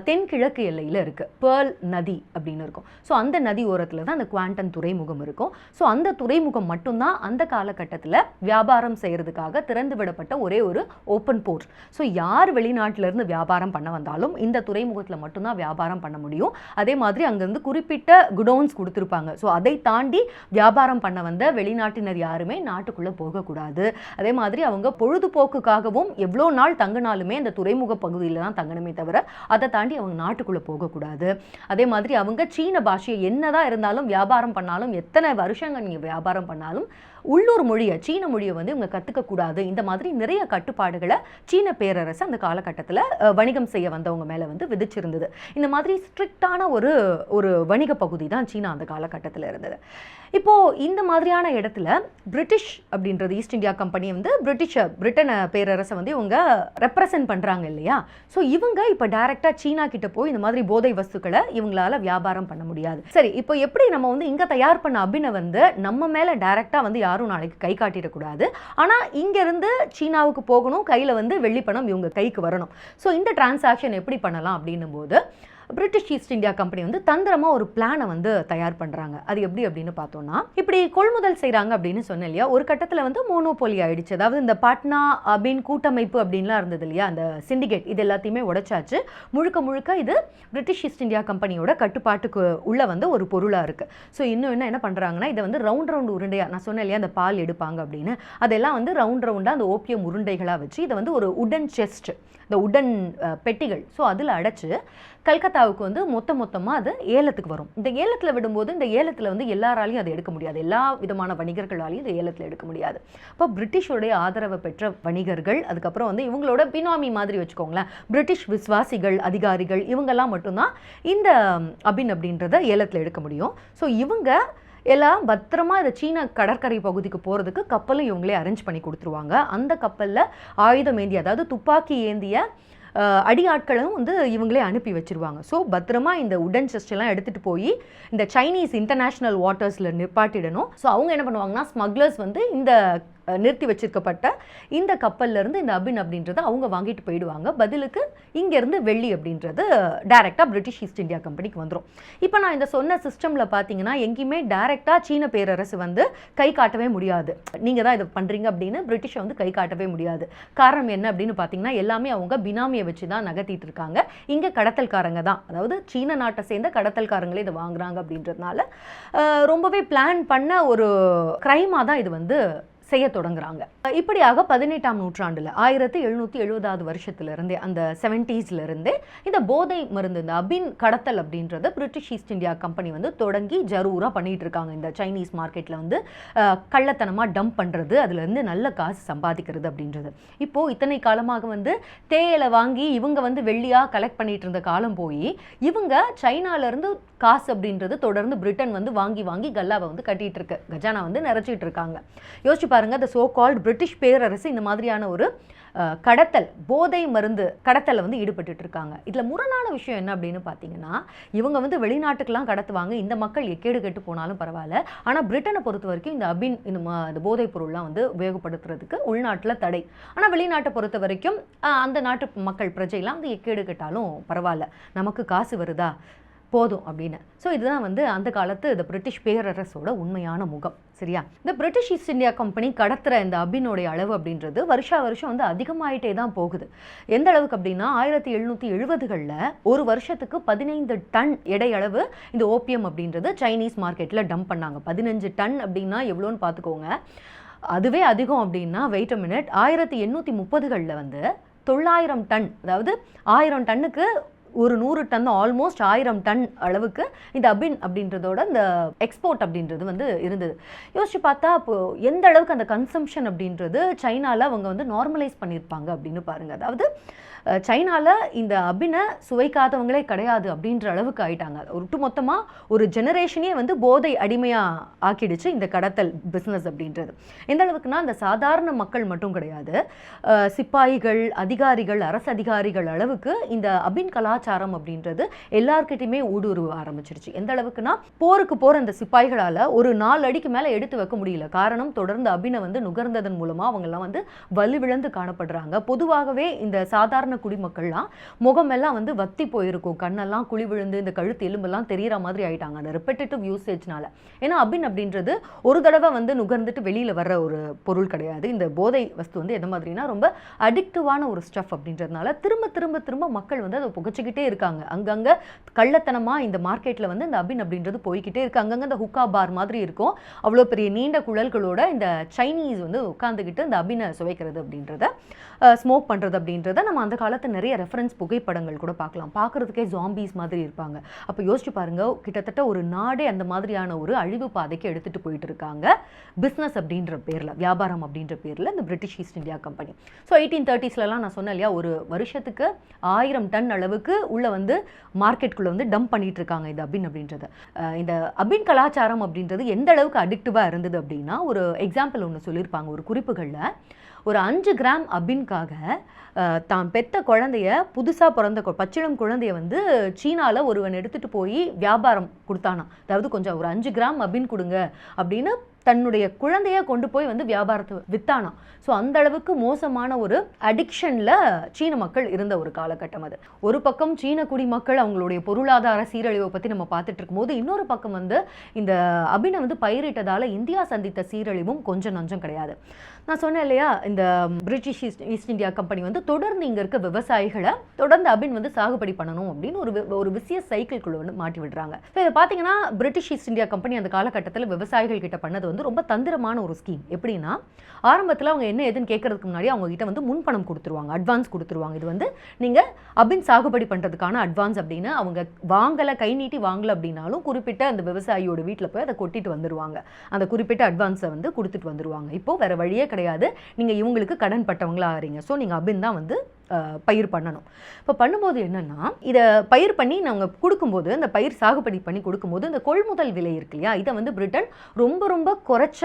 தென்கிழக்கு எல்லையில் இருக்குது. பேர்ல் நதி அப்படின்னு இருக்கும். ஸோ அந்த நதி ஓரத்தில் தான் அந்த குவாண்டன் துறைமுகம் இருக்கும். ஸோ அந்த துறைமுகம் மட்டும்தான் அந்த காலகட்டத்தில் வியாபாரம் செய்கிறதுக்காக திறந்து விடப்பட்ட ஒரே ஒரு ஓப்பன் போர்ட். ஸோ யார் வெளிநாட்டிலேருந்து வியாபாரம் பண்ண வந்தாலும் இந்த துறைமுகத்தில் மட்டும்தான் வியாபாரம் பண்ண முடியும். அதே மாதிரி அங்கேருந்து குறிப்பிட்ட குடோன்ஸ் கொடுத்துருப்பாங்க. ஸோ அதை தாண்டி வியாபாரம் பண்ண வந்த வெளிநாட்டினர் யாருமே நாட்டுக்குள்ளே போகக்கூடாது. அதே மாதிரி அவங்க பொழுதுபோக்குக்காகவும் எவ்வளோ நாள் தங்கினாலுமே அந்த துறைமுக பகுதியில் தான் தங்கணுமே தவிர அதை தாண்டி அவங்க நாட்டுக்குள்ளே போகக்கூடாது. அதே மாதிரி அவங்க சீன பாஷையை என்னதான் இருந்தாலும் வியாபாரம் பண்ணாலும் எத்தனை வருஷங்கள் நீங்கள் வியாபாரம் பண்ணாலும் உள்ளூர் மொழியை, சீன மொழியை வந்து இவங்க கற்றுக்கக்கூடாது. இந்த மாதிரி நிறைய கட்டுப்பாடுகளை சீன பேரரசு அந்த காலகட்டத்தில் வணிகம் செய்ய வந்தவங்க மேலே வந்து விதிச்சிருந்தது. இந்த மாதிரி ஸ்ட்ரிக்டான ஒரு வணிக பகுதி தான் சீனா அந்த காலகட்டத்தில் இருந்தது. இப்போது இந்த மாதிரியான இடத்துல பிரிட்டிஷ் அப்படின்றது ஈஸ்ட் இந்தியா கம்பெனி வந்து பிரிட்டன் பேரரசை வந்து இவங்க ரெப்ரசன்ட் பண்ணுறாங்க இல்லையா. ஸோ இவங்க இப்போ டைரெக்டாக சீனா கிட்ட போய் இந்த மாதிரி போதை வஸ்துக்களை இவங்களால வியாபாரம் பண்ண முடியாது. சரி, இப்போ எப்படி நம்ம வந்து இங்கே தயார் பண்ண அபினை வந்து நம்ம மேலே டைரெக்டாக வந்து யாரும் நாளைக்கு கை காட்டிடக்கூடாது. ஆனால் இங்கேருந்து சீனாவுக்கு போகணும், கையில் வந்து வெள்ளி பணம் இவங்க கைக்கு வரணும். ஸோ இந்த டிரான்சாக்ஷன் எப்படி பண்ணலாம் அப்படின்னும் போது பிரிட்டிஷ் ஈஸ்ட் இந்தியா கம்பெனி வந்து தந்திரமா ஒரு பிளானை வந்து தயார் பண்றாங்க. அது எப்படி அப்படின்னு பார்த்தோம்னா, இப்படி கொள்முதல் செய்யறாங்க அப்படின்னு சொன்னேன் இல்லையா, ஒரு கட்டத்துல வந்து மோனோபோலி ஆயிடுச்சு. அதாவது இந்த பாட்னா அப்படின்னு கூட்டமைப்பு அப்படின்லாம் இருந்தது இல்லையா, அந்த சிண்டிகேட், இது எல்லாத்தையுமே உடைச்சாச்சு. முழுக்க முழுக்க இது பிரிட்டிஷ் ஈஸ்ட் இந்தியா கம்பெனியோட கட்டுப்பாட்டுக்கு உள்ள வந்து ஒரு பொருளா இருக்கு. ஸோ இன்னும் என்ன பண்றாங்கன்னா, இதை வந்து ரவுண்ட் உருண்டையா, நான் சொன்னேன் இல்லையா அந்த பால் எடுப்பாங்க அப்படின்னு, அதெல்லாம் வந்து ரவுண்டா அந்த ஓபியம் உருண்டைகளா வச்சு இதை வந்து ஒரு உடன் செஸ்ட், இந்த உடன் பெட்டிகள், ஸோ அதில் அடைச்சு கல்கத்தாவுக்கு வந்து மொத்தமாக அது ஏலத்துக்கு வரும். இந்த ஏலத்தில் விடும்போது இந்த ஏலத்தில் வந்து எல்லாராலையும் அதை எடுக்க முடியாது, எல்லா விதமான வணிகர்களாலையும் இந்த ஏலத்தில் எடுக்க முடியாது. இப்போ பிரிட்டிஷோடைய ஆதரவை பெற்ற வணிகர்கள், அதுக்கப்புறம் வந்து இவங்களோட பினாமி மாதிரி வச்சுக்கோங்களேன், பிரிட்டிஷ் விசுவாசிகள், அதிகாரிகள், இவங்கெல்லாம் மட்டும்தான் இந்த அபின் அப்படின்றத ஏலத்தில் எடுக்க முடியும். ஸோ இவங்க எல்லாம் பத்திரமா இந்த சீன கடற்கரை பகுதிக்கு போகிறதுக்கு கப்பலும் இவங்களே அரேஞ்ச் பண்ணி கொடுத்துருவாங்க. அந்த கப்பலில் ஆயுதம் ஏந்திய, அதாவது துப்பாக்கி ஏந்திய அடியாட்களும் வந்து இவங்களே அனுப்பி வச்சிருவாங்க. ஸோ பத்திரமா இந்த உடன் செஸ்ட் எல்லாம் எடுத்துகிட்டு போய் இந்த சைனீஸ் இன்டர்நேஷ்னல் வாட்டர்ஸில் நிப்பாட்டிடணும். ஸோ அவங்க என்ன பண்ணுவாங்கன்னா, ஸ்மக்லர்ஸ் வந்து இந்த நிறுத்தி வச்சிருக்கப்பட்ட இந்த கப்பல்ல இருந்து இந்த அபின் அப்படின்றத அவங்க வாங்கிட்டு போயிடுவாங்க. பதிலுக்கு இங்கேருந்து வெள்ளி அப்படின்றது டைரெக்டாக பிரிட்டிஷ் ஈஸ்ட் இந்தியா கம்பெனிக்கு வந்துடும். இப்போ நான் இந்த சொன்ன சிஸ்டமில் பார்த்தீங்கன்னா எங்கேயுமே டைரெக்டாக சீன பேரரசு வந்து கை காட்டவே முடியாது. நீங்கள் தான் இதை பண்ணுறீங்க அப்படின்னு பிரிட்டிஷை வந்து கை காட்டவே முடியாது. காரணம் என்ன அப்படின்னு பார்த்தீங்கன்னா, எல்லாமே அவங்க பினாமியை வச்சு தான் நகர்த்திட்டு இருக்காங்க. இங்கே கடத்தல்காரங்க தான், அதாவது சீன நாட்டை சேர்ந்த கடத்தல்காரங்களே இதை வாங்குறாங்க அப்படின்றதுனால ரொம்பவே பிளான் பண்ண ஒரு கிரைமாக தான் இது வந்து செய்ய தொடங்குறாங்க. இப்படியாக 18ஆம் நூற்றாண்டில் 1770 வருஷத்திலிருந்தே, அந்த 70s இருந்தே இந்த போதை மருந்து, இந்த அபின் கடத்தல் அப்படின்றத பிரிட்டிஷ் ஈஸ்ட் இந்தியா கம்பெனி வந்து தொடங்கி ஜரூராக பண்ணிட்டு இருக்காங்க. இந்த சைனீஸ் மார்க்கெட்டில் வந்து கள்ளத்தனமாக டம்ப் பண்ணுறது, அதுலேருந்து நல்ல காசு சம்பாதிக்கிறது அப்படின்றது. இப்போது இத்தனை காலமாக வந்து தேயிலை வாங்கி இவங்க வந்து வெள்ளியாக கலெக்ட் பண்ணிட்டு இருந்த காலம் போய் இவங்க சைனாலேருந்து காசு அப்படின்றது தொடர்ந்து பிரிட்டன் வந்து வாங்கி வாங்கி கல்லாவை வந்து கட்டிட்டு இருக்கு, கஜானா வந்து நிறைச்சிட்டு இருக்காங்க. யோசிச்சு பாருங்க, இந்த சோ கால்ட் பிரிட்டிஷ் பேரரசு இந்த மாதிரியான ஒரு கடத்தல், போதை மருந்து கடத்தலை வந்து ஈடுபட்டு இருக்காங்க. இதில் முரணான விஷயம் என்ன அப்படின்னு பார்த்தீங்கன்னா, இவங்க வந்து வெளிநாட்டுக்கெல்லாம் கடத்துவாங்க, இந்த மக்கள் எக்கேடு கெட்டு போனாலும் பரவாயில்ல. ஆனால் பிரிட்டனை பொறுத்த வரைக்கும் இந்த அபின், இந்த போதைப் பொருள்லாம் வந்து உபயோகப்படுத்துறதுக்கு உள்நாட்டில் தடை. ஆனால் வெளிநாட்டை பொறுத்த வரைக்கும் அந்த நாட்டு மக்கள் பிரஜைலாம் வந்து எக்கேடு கெட்டாலும் பரவாயில்ல, நமக்கு காசு வருதா போதும் அப்படின்னு. ஸோ இதுதான் வந்து அந்த காலத்து இந்த பிரிட்டிஷ் பேரரசோட உண்மையான முகம். சரியா? இந்த பிரிட்டிஷ் ஈஸ்ட் இந்தியா கம்பெனி கடத்துகிற இந்த அபினுடைய அளவு அப்படின்றது வருஷம் வந்து அதிகமாயிட்டே தான் போகுது. எந்த அளவுக்கு அப்படின்னா 1770களில் ஒரு வருஷத்துக்கு 15 டன் எடையளவு இந்த ஓபியம் அப்படின்றது சைனீஸ் மார்க்கெட்டில் டம்ப் பண்ணாங்க. 15 டன் அப்படின்னா எவ்வளோன்னு பார்த்துக்கோங்க. அதுவே அதிகம் அப்படின்னா வெயிட் அ மினிட், 1830களில் வந்து 900 டன், அதாவது 1000 டன்னுக்கு ஒரு 100 டன், ஆல்மோஸ்ட் 1000 டன் அளவுக்கு இந்த அபின் அப்படின்றதோட இந்த எக்ஸ்போர்ட் அப்படின்றது வந்து இருந்தது. யோசிச்சு பார்த்தா இப்போ எந்த அளவுக்கு அந்த கன்சம்ஷன் அப்படின்றது சைனாவில் அவங்க வந்து நார்மலைஸ் பண்ணியிருப்பாங்க அப்படின்னு பாருங்க. அதாவது சைனாவில் இந்த அபினை சுவைக்காதவங்களே கிடையாது அப்படின்ற அளவுக்கு ஆயிட்டாங்க. ஒட்டுமொத்தமாக ஒரு ஜெனரேஷனே வந்து போதை அடிமையாக ஆக்கிடுச்சு இந்த கடத்தல் பிஸ்னஸ் அப்படின்றது. எந்த அளவுக்குன்னா, அந்த சாதாரண மக்கள் மட்டும் கிடையாது, சிப்பாய்கள், அதிகாரிகள், அரசு அதிகாரிகள் அளவுக்கு இந்த அபின் கலாச்சாரம் அப்படின்றது எல்லார்கிட்டையுமே ஊடுருவ ஆரம்பிச்சிருச்சு. எந்த அளவுக்குன்னா, போருக்கு போகிற அந்த சிப்பாய்களால் ஒரு 4 அடிக்கு மேலே எடுத்து வைக்க முடியல. காரணம், தொடர்ந்து அபினை வந்து நுகர்ந்ததன் மூலமாக அவங்கெல்லாம் வந்து வலுவிழந்து காணப்படுறாங்க. பொதுவாகவே இந்த சாதாரண குடிமக்கள்லாம் முகமெல்லாம் வந்து வத்தி போயிருக்கும், கண்ணெல்லாம் குழி விழுந்து இந்த கழுத்து எலும்பெல்லாம் தெரியற மாதிரி ஆயிட்டாங்க அந்த ரெப்படேட்டிவ் யூசேஜ்னால. ஏன்னா அபின் அப்படின்றது ஒரு தடவை வந்து நுகர்ந்துட்டு வெளியில வர்ற ஒரு பொருள் கிடையாது. இந்த போதை வஸ்து வந்து எந்த மாதிரினா ரொம்ப அடிக்டிவான ஒரு ஸ்டஃப் அப்படின்றதுனால திரும்ப திரும்ப திரும்ப மக்கள் வந்து அதை புகைச்சிக்கிட்டே இருக்காங்க. அங்கங்க கள்ளத்தனமா இந்த மார்க்கெட்ல வந்து இந்த அபின் அப்படின்றது போய்கிட்டே இருக்கு. அங்கங்க இந்த ஹுக்கா பார் மாதிரி இருக்கும், அவ்வளோ பெரிய நீண்ட குழல்களோட இந்த சைனீஸ் வந்து உட்காந்துக்கிட்டு இந்த அபினை சுவைக்கிறது அப்படின்றத, ஸ்மோக் பண்ணுறது அப்படின்றத நம்ம அந்த காலத்து நிறைய ரெஃபரன்ஸ் புகைப்படங்கள் கூட பார்க்கலாம். பார்க்குறதுக்கே ஜாம்பீஸ் மாதிரி இருப்பாங்க. அப்போ யோசிச்சு பாருங்க, கிட்டத்தட்ட ஒரு நாடே அந்த மாதிரியான ஒரு அழிவு பாதைக்கு எடுத்துகிட்டு போயிட்டு இருக்காங்க பிஸ்னஸ் அப்படின்ற பேரில், வியாபாரம் அப்படின்ற பேரில் இந்த British East India company. So 1830ஸ்லாம் நான் சொன்னேன் இல்லையா, ஒரு வருஷத்துக்கு 1000 டன் அளவுக்கு உள்ள வந்து மார்க்கெட்டுக்குள்ளே வந்து டம்ப் பண்ணிட்டு இருக்காங்க இந்த அபின் அப்படின்றது. இந்த அபின் கலாச்சாரம் அப்படின்றது எந்த அளவுக்கு அடிக்டிவாக இருந்தது அப்படின்னா, ஒரு எக்ஸாம்பிள் ஒன்று சொல்லியிருப்பாங்க ஒரு குறிப்புகளில். ஒரு 5 கிராம் அபின்காக தான் பெத்த குழந்தைய, புதுசாக பிறந்த பச்சிளம் குழந்தைய வந்து சீனாவில் ஒருவன் எடுத்துகிட்டு போய் வியாபாரம் கொடுத்தானா. அதாவது கொஞ்சம் ஒரு 5 கிராம் அபின் கொடுங்க அப்படின்னு தன்னுடைய குழந்தைய கொண்டு போய் வந்து வியாபாரத்தை வித்தானா. ஸோ அந்த அளவுக்கு மோசமான ஒரு அடிக்ஷனில் சீன மக்கள் இருந்த ஒரு காலகட்டம் அது. ஒரு பக்கம் சீன குடிமக்கள் அவங்களுடைய பொருளாதார சீரழிவை பற்றி நம்ம பார்த்துட்டு இருக்கும்போது, இன்னொரு பக்கம் வந்து இந்த அபினை வந்து பயிரிட்டதால் இந்தியா சந்தித்த சீரழிவும் கொஞ்சம் நஞ்சம் கிடையாது. நான் சொன்னேன் இல்லையா, இந்த பிரிட்டிஷ் ஈஸ்ட் இந்தியா கம்பெனி வந்து தொடர்ந்து இங்கே இருக்க விவசாயிகளை தொடர்ந்து அபின் வந்து சாகுபடி பண்ணணும் அப்படின்னு ஒரு விசிய சைக்கிள்குள்ள வந்து மாட்டி விடுறாங்க. இப்போ இதை பார்த்தீங்கன்னா பிரிட்டிஷ் ஈஸ்ட் இந்தியா கம்பெனி அந்த காலகட்டத்தில் விவசாயிகள் கிட்ட பண்ணது வந்து ரொம்ப தந்திரமான ஒரு ஸ்கீம். எப்படின்னா, ஆரம்பத்தில் அவங்க என்ன எதுன்னு கேட்கறதுக்கு முன்னாடி அவங்க கிட்ட வந்து முன்பணம் கொடுத்துருவாங்க, அட்வான்ஸ் கொடுத்துருவாங்க. இது வந்து நீங்கள் அபின் சாகுபடி பண்ணுறதுக்கான அட்வான்ஸ் அப்படின்னு. அவங்க வாங்கலை, கை நீட்டி வாங்கலை அப்படின்னாலும் குறிப்பிட்ட அந்த விவசாயியோட வீட்டில் போய் அதை கொட்டிட்டு வந்துடுவாங்க. அந்த குறிப்பிட்ட அட்வான்ஸை வந்து கொடுத்துட்டு வந்துடுவாங்க. இப்போது வேறு வழியே கிடையாது, நீங்கள் இவங்களுக்கு கடன் பட்டவங்களா ஆறீங்க. ஸோ நீங்கள் அபின் தான் வந்து பயிர் பண்ணணும். இப்போ பண்ணும்போது என்னென்னா, இதை பயிர் பண்ணி நாங்கள் கொடுக்கும்போது, இந்த பயிர் சாகுபடி பண்ணி கொடுக்கும்போது இந்த கொள்முதல் விலை இருக்கு இல்லையா, இதை வந்து பிரிட்டன் ரொம்ப ரொம்ப குறைச்ச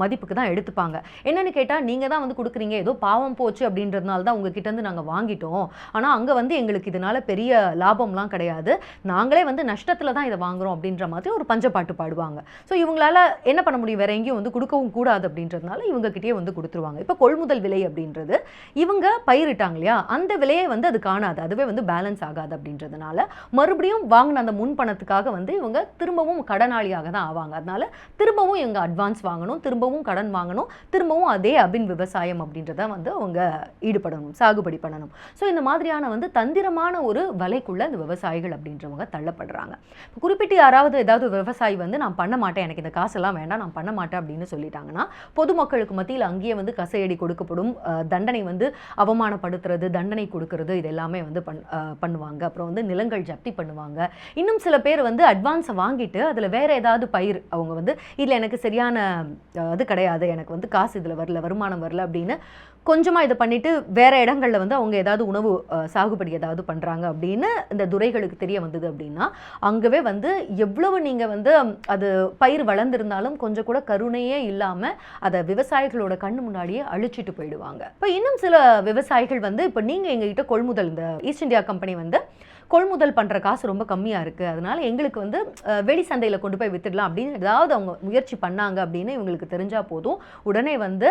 மதிப்புக்கு தான் எடுத்துப்பாங்க. என்னென்னு கேட்டால், நீங்கள் தான் வந்து கொடுக்குறீங்க, ஏதோ பாவம் போச்சு அப்படின்றதுனால தான் உங்கள் கிட்டேருந்து நாங்கள் வாங்கிட்டோம், ஆனால் அங்கே வந்து எங்களுக்கு இதனால் பெரிய லாபம்லாம் கிடையாது, நாங்களே வந்து நஷ்டத்தில் தான் இதை வாங்குகிறோம் அப்படின்ற மாதிரி ஒரு பஞ்சப்பாட்டு பாடுவாங்க. ஸோ இவங்களால என்ன பண்ண முடியும், வேற எங்கேயும் வந்து கொடுக்கவும் கூடாது அப்படின்றதுனால இவங்ககிட்டயே வந்து கொடுத்துருவாங்க. இப்போ கொள்முதல் விலை அப்படின்றது இவங்க பயிரிட்டாங்க இல்லையா, அந்த விலையை வந்து அது காணாது, அதுவே வந்து பேலன்ஸ் ஆகாது அப்படின்றதுனால மறுபடியும் வாங்கின அந்த முன் பணத்துக்காக வந்து இவங்க திரும்பவும் கடனாளியாக தான் ஆவாங்க. அதனால திரும்பவும் இவங்க அட்வான்ஸ் வாங்கணும், திரும்பவும் கடன் வாங்கணும், திரும்பவும் அதே அபின் விவசாயம் அப்படின்றத வந்து அவங்க ஈடுபடணும், சாகுபடி பண்ணணும். ஸோ இந்த மாதிரியான வந்து தந்திரமான ஒரு வலைக்குள்ள இந்த விவசாயிகள் அப்படின்றவங்க தள்ளப்படுறாங்க. குறிப்பிட்டு யாராவது ஏதாவது விவசாயி வந்து நான் பண்ண மாட்டேன், எனக்கு இந்த காசெல்லாம் வேண்டாம், நான் பண்ண மாட்டேன் அப்படின்னு சொல்லிட்டாங்கன்னா, பொதுமக்களுக்கு மத்தியில் அங்கேயே வந்து கசையடி கொடுக்கப்படும், தண்டனை வந்து அவமானப்படுத்த தண்டனை கொடுக்கிறது, இது எல்லாமே வந்து பண்ணுவாங்க. அப்புறம் வந்து நிலங்கள் ஜப்தி பண்ணுவாங்க. இன்னும் சில பேர் வந்து அட்வான்ஸை வாங்கிட்டு அதில் வேற ஏதாவது பயிர் அவங்க வந்து இல்லை எனக்கு சரியான இது கிடையாது, எனக்கு வந்து காசு இதில் வரல, வருமானம் வரல அப்படின்னு கொஞ்சமாக இதை பண்ணிவிட்டு வேறு இடங்களில் வந்து அவங்க ஏதாவது உணவு சாகுபடி ஏதாவது பண்ணுறாங்க அப்படின்னு இந்த துரைகளுக்கு தெரிய வந்தது அப்படின்னா, அங்கவே வந்து எவ்வளவு நீங்கள் வந்து அது பயிர் வளர்ந்துருந்தாலும் கொஞ்சம் கூட கருணையே இல்லாமல் அதை விவசாயிகளோட கண்ணு முன்னாடியே அழிச்சிட்டு போயிடுவாங்க. இப்போ இன்னும் சில விவசாயிகள் வந்து இப்போ நீங்கள் எங்ககிட்ட கொள்முதல், இந்த ஈஸ்ட் இந்தியா கம்பெனி வந்து கொள்முதல் பண்ணுற காசு ரொம்ப கம்மியாக இருக்குது, அதனால் எங்களுக்கு வந்து வெளி சந்தையில் கொண்டு போய் வித்துடலாம் அப்படின்னு ஏதாவது அவங்க முயற்சி பண்ணாங்க அப்படின்னு இவங்களுக்கு தெரிஞ்சால் போதும், உடனே வந்து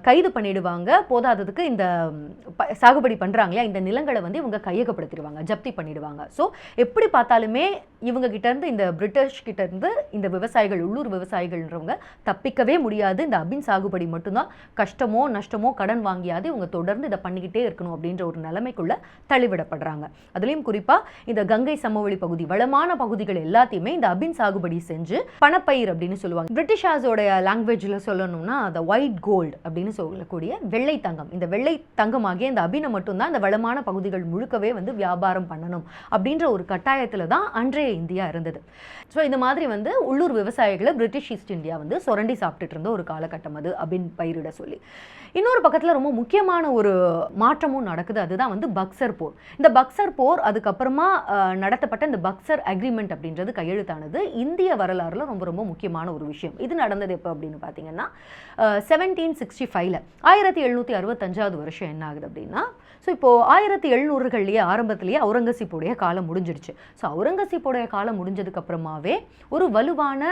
கைது பண்ணிடுவாங்க. போதாததுக்கு இந்த சாகுபடி பண்ணுறாங்களா இந்த நிலங்களை வந்து இவங்க கையகப்படுத்திடுவாங்க, ஜப்தி பண்ணிடுவாங்க. ஸோ எப்படி பார்த்தாலுமே இவங்க கிட்டேருந்து, இந்த பிரிட்டிஷ் கிட்டேருந்து இந்த விவசாயிகள், உள்ளூர் விவசாயிகள்ன்றவங்க தப்பிக்கவே முடியாது. இந்த அபின் சாகுபடி மட்டும்தான் கஷ்டமோ நஷ்டமோ கடன் வாங்கியாது இவங்க தொடர்ந்து இதை பண்ணிக்கிட்டே இருக்கணும் அப்படின்ற ஒரு நிலைமைக்குள்ளே தள்ளிவிடப்படுறாங்க. அதுலேயும் குறிப்பாக இந்த கங்கை சமவெளி பகுதி, வளமான பகுதிகள் எல்லாத்தையுமே இந்த அபின் சாகுபடி செஞ்சு பணப்பயிர் அப்படின்னு சொல்லுவாங்க. பிரிட்டிஷார்ஸோட லாங்குவேஜில் சொல்லணும்னா அந்த ஒயிட் கோல்டு அப்படின்னு சொல்லக்கூடிய வெள்ளை தங்கம், இந்த வெள்ளை தங்கமாகிய இந்த அபினை மட்டும்தான் இந்த வளமான பகுதிகள் முழுக்கவே வந்து வியாபாரம் பண்ணணும் அப்படின்ற ஒரு கட்டாயத்தில் தான் அன்றைய இந்தியா இருந்தது. ஸோ இந்த மாதிரி வந்து உள்ளூர் விவசாயிகளை பிரிட்டிஷ் ஈஸ்ட் இந்தியா வந்து சுரண்டி சாப்பிட்டுட்டு இருந்த ஒரு காலகட்டம் அது, அபின் பயிரிட சொல்லி. இன்னொரு பக்கத்தில் ரொம்ப முக்கியமான ஒரு மாற்றமும் நடக்குது, அதுதான் வந்து பக்சர் போர். இந்த பக்சர் போர் அதுக்கப்புறமா நடத்தப்பட்ட இந்த பக்சர் அக்ரிமெண்ட் அப்படின்றது கையெழுத்தானது இந்திய வரலாறுல ரொம்ப ரொம்ப முக்கியமான ஒரு விஷயம். இது நடந்தது எப்போ அப்படின்னு பார்த்தீங்கன்னா 1765 1765 வருஷம் என்ன ஆகுது அப்படின்னா, ஸோ இப்போது 1700களிலேயே ஆரம்பத்திலேயே அவுரங்கசீப்புடைய காலம் முடிஞ்சிடுச்சு. ஸோ அவுரங்கசீப்புடைய காலம் முடிஞ்சதுக்கப்புறமாவே ஒரு வலுவான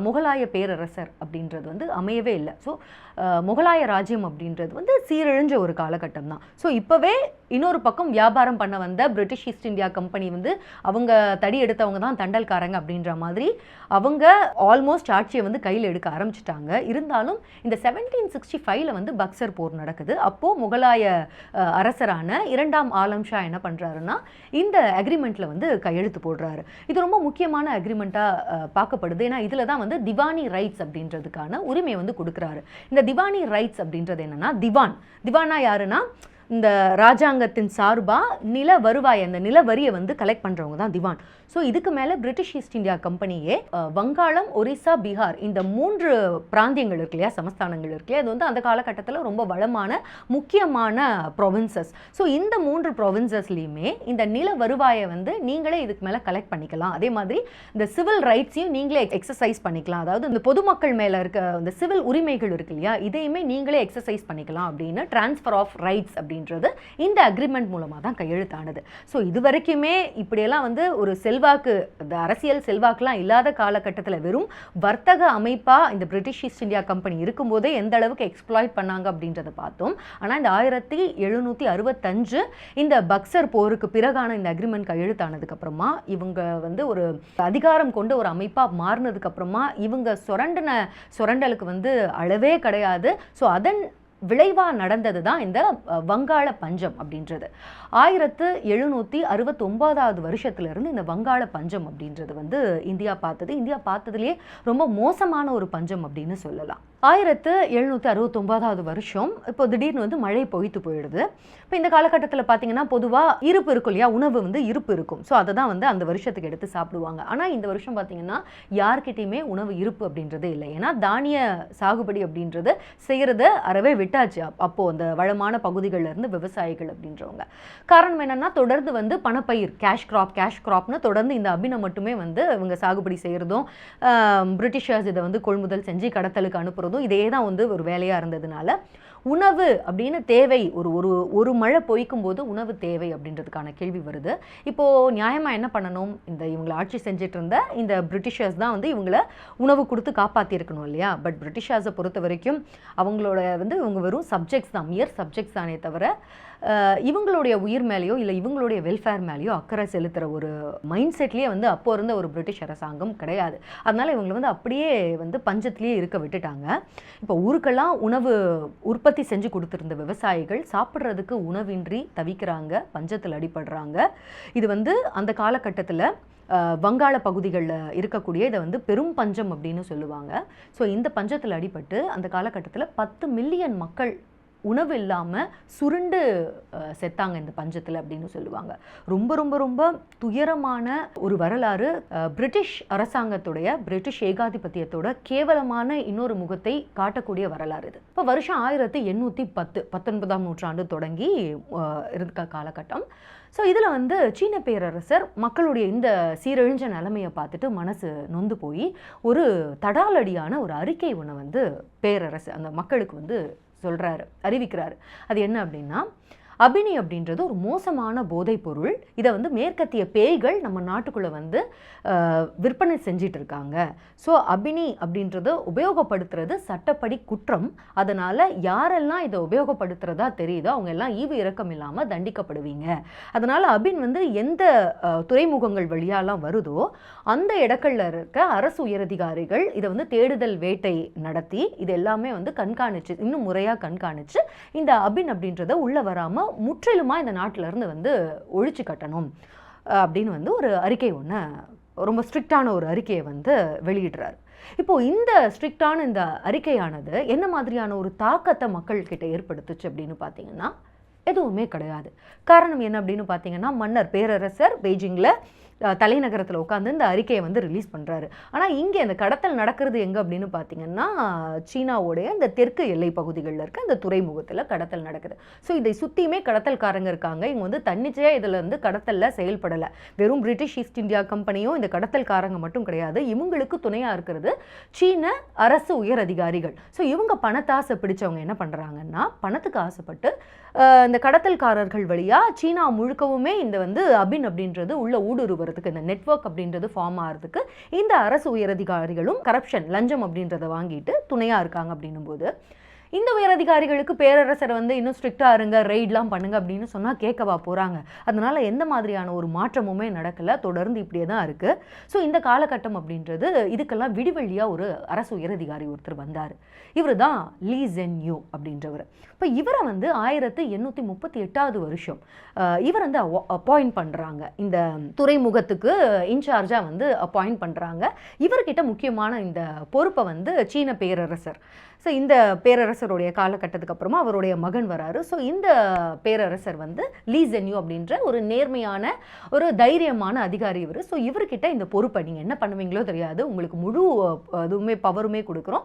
முகலாய பேரரசர் அப்படின்றது வந்து அமையவே இல்லை. ஸோ முகலாய ராஜ்யம் அப்படின்றது வந்து சீரழிஞ்ச ஒரு காலகட்டம் தான். ஸோ இப்போவே இன்னொரு பக்கம் வியாபாரம் பண்ண வந்த பிரிட்டிஷ் ஈஸ்ட் இந்தியா கம்பெனி வந்து அவங்க தடி எடுத்தவங்க தான் தண்டல்காரங்க அப்படின்ற மாதிரி அவங்க ஆல்மோஸ்ட் ஆட்சியை வந்து கையில் எடுக்க ஆரம்பிச்சிட்டாங்க. இருந்தாலும் இந்த 1765 வந்து பக்சர் போர் நடக்குது. அப்போது முகலாய அரசரான 2ஆம் ஆலம் ஷா என்ன பண்ணுறாருன்னா இந்த அக்ரிமெண்ட்டில் வந்து கையெழுத்து போடுறாரு. இது ரொம்ப முக்கியமான அக்ரிமெண்ட்டாக பார்க்கப்படுது. ஏன்னா இதில் தான் வந்து திவானி ரைட்ஸ் அப்படின்றதுக்கான உரிமையை வந்து கொடுக்குறாரு. இந்த திவானி ரைட்ஸ் அப்படின்றது என்னன்னா, திவானா யாருன்னா இந்த ராஜாங்கத்தின் சார்பாக நில வருவாய், அந்த நில வரியை வந்து கலெக்ட் பண்ணுறவங்க தான் திவான். ஸோ இதுக்கு மேலே பிரிட்டிஷ் ஈஸ்ட் இந்தியா கம்பெனியே வங்காளம், ஒரிசா, பீகார் இந்த 3 பிராந்தியங்கள் இருக்கு இல்லையா, சமஸ்தானங்கள் இருக்கு இல்லையா, அது வந்து அந்த காலகட்டத்தில் ரொம்ப வளமான முக்கியமான ப்ரொவின்சஸ். ஸோ இந்த 3 ப்ரொவின்சஸ்லையுமே இந்த நில வருவாயை வந்து நீங்களே இதுக்கு மேலே கலெக்ட் பண்ணிக்கலாம். அதே மாதிரி இந்த சிவில் ரைட்ஸையும் நீங்களே எக்ஸசைஸ் பண்ணிக்கலாம். அதாவது இந்த பொதுமக்கள் மேலே இருக்க இந்த சிவில் உரிமைகள் இருக்கு இல்லையா, இதையுமே நீங்களே எக்ஸசைஸ் பண்ணிக்கலாம் அப்படின்னு டிரான்ஸ்ஃபர் ஆஃப் ரைட்ஸ் அப்படின்றது இந்த அக்ரிமெண்ட் மூலமாக தான் கையெழுத்தானது. ஸோ இது வரைக்குமே இப்படியெல்லாம் வந்து ஒரு செல்வாக்கு, இந்த அரசியல் செல்வாக்குலாம் இல்லாத காலகட்டத்தில் வெறும் வர்த்தக அமைப்பாக இந்த பிரிட்டிஷ் ஈஸ்ட் இந்தியா கம்பெனி இருக்கும்போதே எந்த அளவுக்கு எக்ஸ்ப்ளாய்ட் பண்ணாங்க அப்படின்றத பார்த்தோம். ஆனால் இந்த 1765 இந்த பக்சர் போருக்கு பிறகான இந்த அக்ரிமெண்ட் கையெழுத்தானதுக்கு அப்புறமா இவங்க வந்து ஒரு அதிகாரம் கொண்டு ஒரு அமைப்பாக மாறினதுக்கு அப்புறமா இவங்க சுரண்டலுக்கு வந்து அளவே கிடையாது. ஸோ அதன் விளைவாக நடந்தது தான் இந்த வங்காள பஞ்சம் அப்படின்றது. 1769 வருஷத்துலேருந்து இந்த வங்காள பஞ்சம் அப்படின்றது வந்து இந்தியா பார்த்ததுலேயே ரொம்ப மோசமான ஒரு பஞ்சம் அப்படின்னு சொல்லலாம். 1769 வருஷம் இப்போ திடீர்னு வந்து மழை பொய்த்து போயிடுது. இப்போ இந்த காலகட்டத்தில் பார்த்தீங்கன்னா பொதுவாக இருப்பு இருக்கும் இல்லையா, உணவு வந்து இருப்பு இருக்கும். ஸோ அதை தான் வந்து அந்த வருஷத்துக்கு எடுத்து சாப்பிடுவாங்க. ஆனால் இந்த வருஷம் பார்த்தீங்கன்னா யார்கிட்டையுமே உணவு இருப்பு அப்படின்றதே இல்லை. ஏன்னா தானிய சாகுபடி அப்படின்றது செய்கிறது அறவே விட்டாச்சு அப்போது அந்த வளமான பகுதிகளில் இருந்து விவசாயிகள் அப்படின்றவங்க. காரணம் என்னென்னா தொடர்ந்து வந்து பணப்பயிர் கேஷ் கிராப்னு தொடர்ந்து இந்த அபினை மட்டுமே வந்து இவங்க சாகுபடி செய்கிறதும் பிரிட்டிஷர்ஸ் இதை வந்து கொள்முதல் செஞ்சு கடத்தலுக்கு அனுப்புகிறதும் இதே தான் வந்து ஒரு வேலையாக இருந்ததுனால உணவு அப்படின்னு தேவை, ஒரு மழை பொய்க்கும் போது உணவு தேவை அப்படின்றதுக்கான கேள்வி வருது. இப்போது நியாயமாக என்ன பண்ணணும், இவங்களை ஆட்சி செஞ்சுட்டு இருந்த இந்த பிரிட்டிஷர்ஸ் தான் வந்து இவங்களை உணவு கொடுத்து காப்பாற்றிருக்கணும் இல்லையா. பட் பிரிட்டிஷர்ஸை பொறுத்த வரைக்கும் அவங்களோட வந்து இவங்க வெறும் சப்ஜெக்ட்ஸ் தான், மியர் சப்ஜெக்ட்ஸ் தானே தவிர இவங்களுடைய உயிர் மேலேயோ இல்லை இவங்களுடைய வெல்ஃபேர் மேலேயோ அக்கறை செலுத்துகிற ஒரு மைண்ட் செட்லேயே வந்து அப்போ இருந்த ஒரு பிரிட்டிஷ் அரசாங்கம் கிடையாது. அதனால் இவங்களை வந்து அப்படியே வந்து பஞ்சத்திலேயே இருக்க விட்டுட்டாங்க. இப்போ ஊருக்கெல்லாம் உணவு உற்பத்தி செஞ்சு கொடுத்துருந்த விவசாயிகள் சாப்பிட்றதுக்கு உணவின்றி தவிக்கிறாங்க, பஞ்சத்தில் அடிபடுறாங்க. இது வந்து அந்த காலகட்டத்தில் வங்காள பகுதிகளில் இருக்கக்கூடிய இதை வந்து பெரும் பஞ்சம் அப்படின்னு சொல்லுவாங்க. ஸோ இந்த பஞ்சத்தில் அடிபட்டு அந்த காலகட்டத்தில் 10 மில்லியன் மக்கள் உணவு இல்லாமல் சுருண்டு செத்தாங்க இந்த பஞ்சத்தில் அப்படின்னு சொல்லுவாங்க. ரொம்ப ரொம்ப ரொம்ப துயரமான ஒரு வரலாறு. பிரிட்டிஷ் அரசாங்கத்துடைய, பிரிட்டிஷ் ஏகாதிபத்தியத்தோட கேவலமான இன்னொரு முகத்தை காட்டக்கூடிய வரலாறு இது. இப்போ வருஷம் 1810, 19ஆம் நூற்றாண்டு தொடங்கி இருக்க காலகட்டம். ஸோ இதில் வந்து சீன பேரரசர் மக்களுடைய இந்த சீரழிஞ்ச நிலைமையை பார்த்துட்டு மனசு நொந்து போய் ஒரு தடாலடியான ஒரு அறிக்கை ஒன்று வந்து பேரரசு அந்த மக்களுக்கு வந்து அறிவிக்கிறாரு. அது என்ன அப்படின்னா, அபினி அப்படின்றது ஒரு மோசமான போதைப் பொருள். இதை வந்து மேற்கத்திய பேய்கள் நம்ம நாட்டுக்குள்ளே வந்து விற்பனை செஞ்சிட்டு இருக்காங்க. ஸோ அபினி அப்படின்றத உபயோகப்படுத்துறது சட்டப்படி குற்றம். அதனால் யாரெல்லாம் இதை உபயோகப்படுத்துறதா தெரியுதோ அவங்க எல்லாம் ஈவு இரக்கம் இல்லாமல் தண்டிக்கப்படுவீங்க. அதனால் அபின் வந்து எந்த துறைமுகங்கள் வழியாலாம் வருதோ அந்த இடங்களில் இருக்க அரசு உயரதிகாரிகள் இதை வந்து தேடுதல் வேட்டை நடத்தி இது எல்லாமே வந்து கண்காணிச்சு, இன்னும் முறையாக கண்காணிச்சு இந்த அபின் அப்படின்றத உள்ளே வராமல் முற்றிலுமாக இந்த நாட்டிலேருந்து வந்து ஒழிச்சு கட்டணும் அப்படின்னு வந்து ஒரு அறிக்கை ஒன்று, ரொம்ப ஸ்ட்ரிக்டான ஒரு அறிக்கையை வந்து வெளியிடுறாரு. இப்போது இந்த ஸ்ட்ரிக்டான இந்த அறிக்கையானது என்ன மாதிரியான ஒரு தாக்கத்தை மக்கள்கிட்ட ஏற்படுத்துச்சு அப்படின்னு பார்த்தீங்கன்னா எதுவுமே கிடையாது. காரணம் என்ன அப்படின்னு பார்த்தீங்கன்னா, மன்னர் பேரரசர் பெய்ஜிங்கில் தலைநகரத்தில் உட்காந்து இந்த அறிக்கையை வந்து ரிலீஸ் பண்ணுறாரு. ஆனால் இங்கே இந்த கடத்தல் நடக்கிறது எங்கே அப்படின்னு பார்த்தீங்கன்னா சீனாவோடைய இந்த தெற்கு எல்லை பகுதிகளில் இருக்க இந்த துறைமுகத்தில் கடத்தல் நடக்குது. ஸோ இதை சுற்றியுமே கடத்தல்காரங்க இருக்காங்க. இவங்க வந்து தன்னிச்சையாக இதில் வந்து கடத்தலில் செயல்படலை. வெறும் பிரிட்டிஷ் ஈஸ்ட் இந்தியா கம்பெனியும் இந்த கடத்தல்காரங்க மட்டும் கிடையாது, இவங்களுக்கு துணையாக இருக்கிறது சீன அரசு உயர் அதிகாரிகள். ஸோ இவங்க பணத்தாசை பிடிச்சவங்க என்ன பண்ணுறாங்கன்னா, பணத்துக்கு ஆசைப்பட்டு இந்த கடத்தல்காரர்கள் வழியாக சீனா முழுக்கவுமே இந்த வந்து அபின் அப்படின்றது உள்ள ஊடுருவறதுக்கு, இந்த நெட்வொர்க் அப்படின்றது ஃபார்ம் ஆகிறதுக்கு இந்த அரசு உயரதிகாரிகளும் கரப்ஷன், லஞ்சம் அப்படின்றத வாங்கிட்டு துணையாக இருக்காங்க. அப்படின்னும் போது இந்த உயரதிகாரிகளுக்கு பேரரசரை வந்து இன்னும் ஸ்ட்ரிக்டாக இருங்க, ரெய்ட்லாம் பண்ணுங்க அப்படின்னு சொன்னால் கேட்கவா போகிறாங்க? அதனால் எந்த மாதிரியான ஒரு மாற்றமுமே நடக்கலை, தொடர்ந்து இப்படியே தான் இருக்குது. ஸோ இந்த காலகட்டம் அப்படின்றது இதுக்கெல்லாம் விடிவெள்ளியாக ஒரு அரசு உயரதிகாரி ஒருத்தர் வந்தார். இவர் தான் லீ ஜென் யூ அப்படின்றவர். இப்போ இவரை வந்து 1838 வருஷம் இவர் வந்து அப்பாயிண்ட் பண்ணுறாங்க, இந்த துறைமுகத்துக்கு இன்சார்ஜாக வந்து அப்பாயிண்ட் பண்ணுறாங்க. இவர்கிட்ட முக்கியமான இந்த பொறுப்பை வந்து சீன பேரரசர், ஸோ இந்த பேரரசருடைய காலகட்டத்துக்கு அப்புறமா அவருடைய மகன் வராரு. ஸோ இந்த பேரரசர் வந்து லீ ஜென் யூ அப்படின்ற ஒரு நேர்மையான ஒரு தைரியமான அதிகாரி இவர். ஸோ இவர்கிட்ட இந்த பொறுப்பை நீங்கள் என்ன பண்ணுவீங்களோ தெரியாது, உங்களுக்கு முழு அதுவுமே பவருமே கொடுக்குறோம்,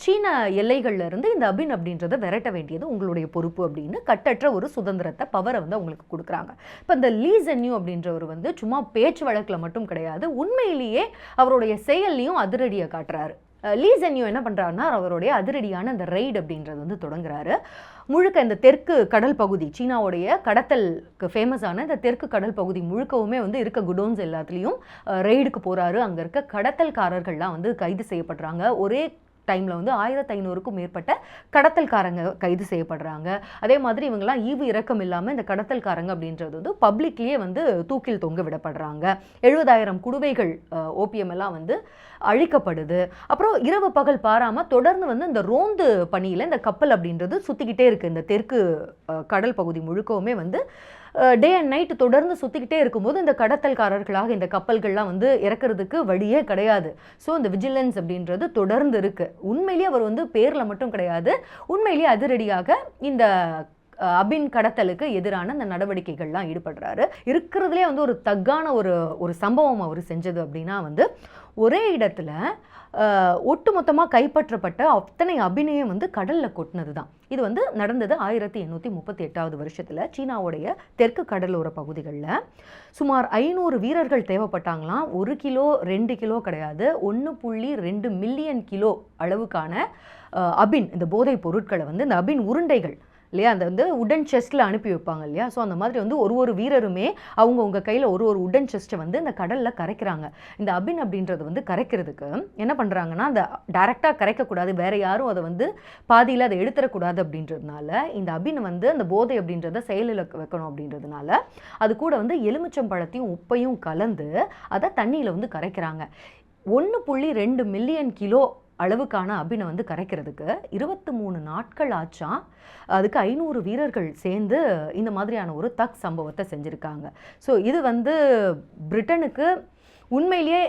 சீன எல்லைகளில் இருந்து இந்த அபின் அப்படின்றத விரட்ட வேண்டியது உங்களுடைய பொறுப்பு அப்படின்னு கட்டற்ற ஒரு சுதந்திரத்தை, பவரை வந்து அவங்களுக்கு கொடுக்குறாங்க. இப்போ இந்த லீ ஜென் யூ அப்படின்றவர் வந்து சும்மா பேச்சு வழக்கில் மட்டும் கிடையாது, உண்மையிலேயே அவருடைய செயல்லையும் அதிரடியை காட்டுறாரு. லீ ஜென்யூ என்ன பண்ணுறாருன்னா அவருடைய அதிரடியான அந்த ரெய்டு அப்படின்றது வந்து தொடங்குறாரு. முழுக்க இந்த தெற்கு கடல் பகுதி, சீனாவுடைய கடத்தலுக்கு ஃபேமஸான இந்த தெற்கு கடல் பகுதி முழுக்கவுமே வந்து இருக்க குடோன்ஸ் எல்லாத்துலேயும் ரெய்டுக்கு போகிறாரு. அங்கே இருக்க கடத்தல்காரர்கள்லாம் வந்து கைது செய்யப்படுறாங்க. ஒரே டைமில் வந்து 1500க்கும் மேற்பட்ட கடத்தல்காரங்க கைது செய்யப்படுறாங்க. அதே மாதிரி இவங்கெல்லாம் ஈவு இறக்கம் இல்லாமல் இந்த கடத்தல்காரங்க அப்படின்றது வந்து பப்ளிக்லேயே வந்து தூக்கில் தொங்க விடப்படுறாங்க. 70,000 குடுவைகள் ஓபிஎம் எல்லாம் வந்து அழிக்கப்படுது. அப்புறம் இரவு பகல் பாராமல் தொடர்ந்து வந்து இந்த ரோந்து பணியில் இந்த கப்பல் அப்படின்றது சுற்றிக்கிட்டே இருக்குது. இந்த தெற்கு கடல் பகுதி முழுக்கவுமே வந்து டே அண்ட் நைட் தொடர்ந்து சுற்றிக்கிட்டே இருக்கும்போது இந்த கடத்தல்காரர்களாக இந்த கப்பல்கள்லாம் வந்து இறக்குறதுக்கு வழியே கிடையாது. ஸோ இந்த விஜிலன்ஸ் அப்படின்றது தொடர்ந்து இருக்குது. உண்மையிலேயே அவர் வந்து பேரில் மட்டும் கிடையாது, உண்மையிலேயே அதிரடியாக இந்த அபின் கடத்தலுக்கு எதிரான அந்த நடவடிக்கைகள்லாம் ஈடுபடுறாரு. இருக்கிறதுலே வந்து ஒரு தக்கான ஒரு சம்பவம் அவர் செஞ்சது அப்படின்னா வந்து ஒரே இடத்துல ஒட்டுமொத்தமாக கைப்பற்றப்பட்ட அத்தனை அபிநயம் வந்து கடலில் கொட்டினது தான். இது வந்து நடந்தது 1838வது வருஷத்தில் சீனாவுடைய தெற்கு கடலோர பகுதிகளில். சுமார் 500 வீரர்கள் தேவைப்பட்டாங்களாம். 1 கிலோ 2 கிலோ கிடையாது, 1.2 மில்லியன் கிலோ அளவுக்கான அபின், இந்த போதைப் பொருட்களை வந்து இந்த அபின் உருண்டைகள் இல்லையா, அந்த வந்து உடன் செஸ்ட்டில் அனுப்பி வைப்பாங்க இல்லையா. ஸோ அந்த மாதிரி வந்து ஒரு வீரருமே அவங்கவுங்க கையில் ஒரு உடன் செஸ்ட்டை வந்து இந்த கடலில் கரைக்கிறாங்க. இந்த அபின் அப்படின்றது வந்து கரைக்கிறதுக்கு என்ன பண்ணுறாங்கன்னா, அந்த டைரெக்டாக கரைக்கக்கூடாது, வேறு யாரும் அதை வந்து பாதியில் அதை எடுத்துடக்கூடாது அப்படின்றதுனால இந்த அபின் வந்து அந்த போதை அப்படின்றத செயலில் வைக்கணும் அப்படின்றதுனால அது கூட வந்து எலுமிச்சம்பழத்தையும் உப்பையும் கலந்து அதை தண்ணியில் வந்து கரைக்கிறாங்க. 1.2 மில்லியன் கிலோ அளவுக்கான அபினை வந்து கரைக்கிறதுக்கு 23 நாட்கள் ஆச்சாம். அதுக்கு 500 வீரர்கள் சேர்ந்து இந்த மாதிரியான ஒரு தக் சம்பவத்தை செஞ்சுருக்காங்க. ஸோ இது வந்து பிரிட்டனுக்கு உண்மையிலேயே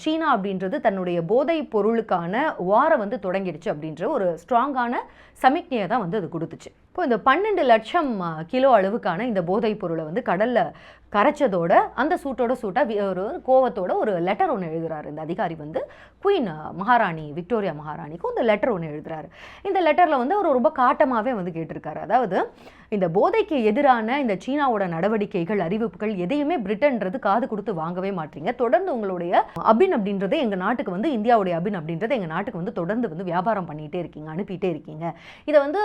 சீனா அப்படின்றது தன்னுடைய போதைப் பொருளுக்கான வாரை வந்து தொடங்கிடுச்சு அப்படின்ற ஒரு ஸ்ட்ராங்கான சமிக்ஞையை தான் வந்து அது கொடுத்துச்சு. இப்போ இந்த 12 லட்சம் கிலோ அளவுக்கான இந்த போதைப் பொருளை வந்து கடலில் கரைச்சதோட அந்த சூட்டாக ஒரு கோவத்தோட ஒரு லெட்டர் ஒன்று எழுதுறாரு இந்த அதிகாரி வந்து குயின் மகாராணி விக்டோரியா மகாராணிக்கும் இந்த லெட்டர் ஒன்று எழுதுறாரு. இந்த லெட்டரில் வந்து அவர் ரொம்ப காட்டமாகவே வந்து கேட்டிருக்காரு. அதாவது இந்த போதைக்கு எதிரான இந்த சீனாவோட நடவடிக்கைகள், அறிவிப்புகள் எதையுமே பிரிட்டன்றது காது கொடுத்து வாங்கவே மாட்டீங்க. தொடர்ந்து உங்களுடைய அபின் அப்படின்றதே எங்கள் நாட்டுக்கு வந்து, இந்தியாவுடைய அபின் அப்படின்றத எங்கள் நாட்டுக்கு வந்து தொடர்ந்து வந்து வியாபாரம் பண்ணிகிட்டே இருக்கீங்க, அனுப்பிட்டே இருக்கீங்க. இதை வந்து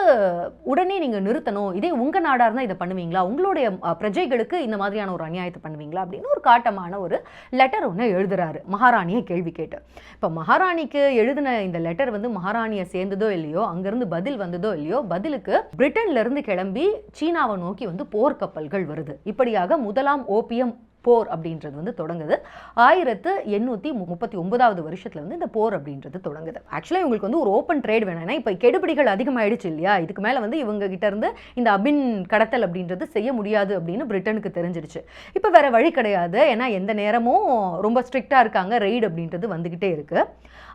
உடனே நீங்கள் நிறுத்தணும். இதே உங்கள் நாடாக இருந்தால் இதை பண்ணுவீங்களா? உங்களுடைய பிரஜைகளுக்கு இந்த மாதிரியான ஒரு அநியாயத்தை பண்ணுவீங்களா அப்படின்னு ஒரு காட்டமான ஒரு லெட்டர் ஒன்று எழுதுறாரு மகாராணியை கேள்வி கேட்டு. இப்போ மகாராணிக்கு எழுதின இந்த லெட்டர் வந்து மகாராணியை சேர்ந்ததோ இல்லையோ, அங்கேருந்து பதில் வந்ததோ இல்லையோ, பதிலுக்கு பிரிட்டன்லேருந்து கிளம்பி சீனாவை நோக்கி வந்து போர்க்கப்பல்கள் வருது. இப்படியாக முதலாம் ஓபியம் போர் அப்படின்றது வந்து தொடங்குது. 1839வது வருஷத்துல வந்து இந்த போர் அப்படின்றது தொடங்குது. ஆக்சுவலாக இவங்களுக்கு வந்து ஒரு ஓப்பன் ட்ரேட் வேணும். ஏன்னா இப்போ கெடுபிடிகள் அதிகமாயிடுச்சு இல்லையா, இதுக்கு மேலே வந்து இவங்க கிட்ட இருந்து இந்த அபின் கடத்தல் அப்படின்றது செய்ய முடியாது அப்படின்னு பிரிட்டனுக்கு தெரிஞ்சிருச்சு. இப்போ வேற வழி கிடையாது. ஏன்னா எந்த நேரமும் ரொம்ப ஸ்ட்ரிக்டாக இருக்காங்க, ரெய்டு அப்படின்றது வந்துக்கிட்டே இருக்கு.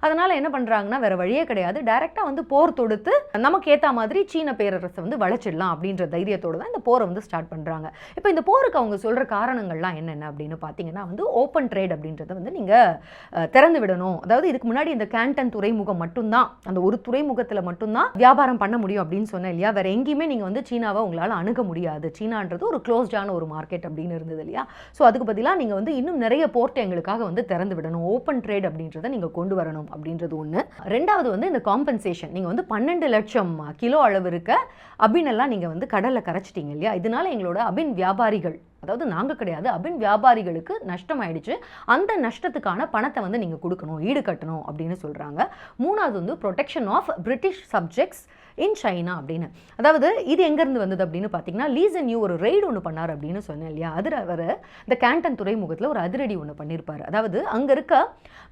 அதனால என்ன பண்ணுறாங்கன்னா வேற வழியே கிடையாது, டைரெக்டாக வந்து போர் தொடுத்து நமக்கு ஏற்ற மாதிரி சீன பேரரசை வந்து வளைச்சிடலாம் அப்படின்ற தைரியத்தோடு தான் இந்த போரை வந்து ஸ்டார்ட் பண்ணுறாங்க. இப்போ இந்த போருக்கு அவங்க சொல்கிற காரணங்கள்லாம் என்னென்ன அப்படின்னு பார்த்தீங்கன்னா வந்து ஓப்பன் ட்ரேட் அப்படின்றத வந்து நீங்கள் திறந்து விடணும். அதாவது இதுக்கு முன்னாடி இந்த கேண்டன் துறைமுகம் மட்டும்தான், அந்த ஒரு துறைமுகத்தில் மட்டும்தான் வியாபாரம் பண்ண முடியும் அப்படின்னு சொன்னேன் இல்லையா. வேற எங்கேயுமே நீங்கள் வந்து சீனாவை உங்களால் அணுக முடியாது. சீனான்றது ஒரு க்ளோஸ்டான ஒரு மார்க்கெட் அப்படின்னு இருந்தது இல்லையா. ஸோ அதுக்கு பதிலாக நீங்கள் வந்து இன்னும் நிறைய போர்ட்டை எங்களுக்காக வந்து திறந்து விடணும், ஓப்பன் ட்ரேட் அப்படின்றத நீங்கள் கொண்டு வரணும் அப்படின்றது ஒன்று. ரெண்டாவது வந்து இந்த காம்பன்சேஷன். நீங்கள் வந்து 12 லட்சம் கிலோ அளவு இருக்க அபின் எல்லாம் நீங்கள் வந்து கடலில் கரைச்சிட்டீங்க இல்லையா, இதனால எங்களோட அபின் வியாபாரிகள், அதாவது நாங்கள் கிடையாது, அபின் வியாபாரிகளுக்கு நஷ்டம் ஆயிடுச்சு, அந்த நஷ்டத்துக்கான பணத்தை வந்து நீங்கள் கொடுக்கணும், ஈடு கட்டணும் அப்படின்னு சொல்கிறாங்க. மூணாவது வந்து protection of British subjects in China அப்படின்னு. அதாவது இது எங்கேருந்து வந்தது அப்படின்னு பார்த்தீங்கன்னா, லீ ஜென்யூ ஒரு ரெய்டு ஒன்று பண்ணார் அப்படின்னு சொன்னேன் இல்லையா. அதில் அவர் இந்த கேண்டன் துறைமுகத்தில் ஒரு அதிரடி ஒன்று பண்ணியிருப்பார். அதாவது அங்கே இருக்க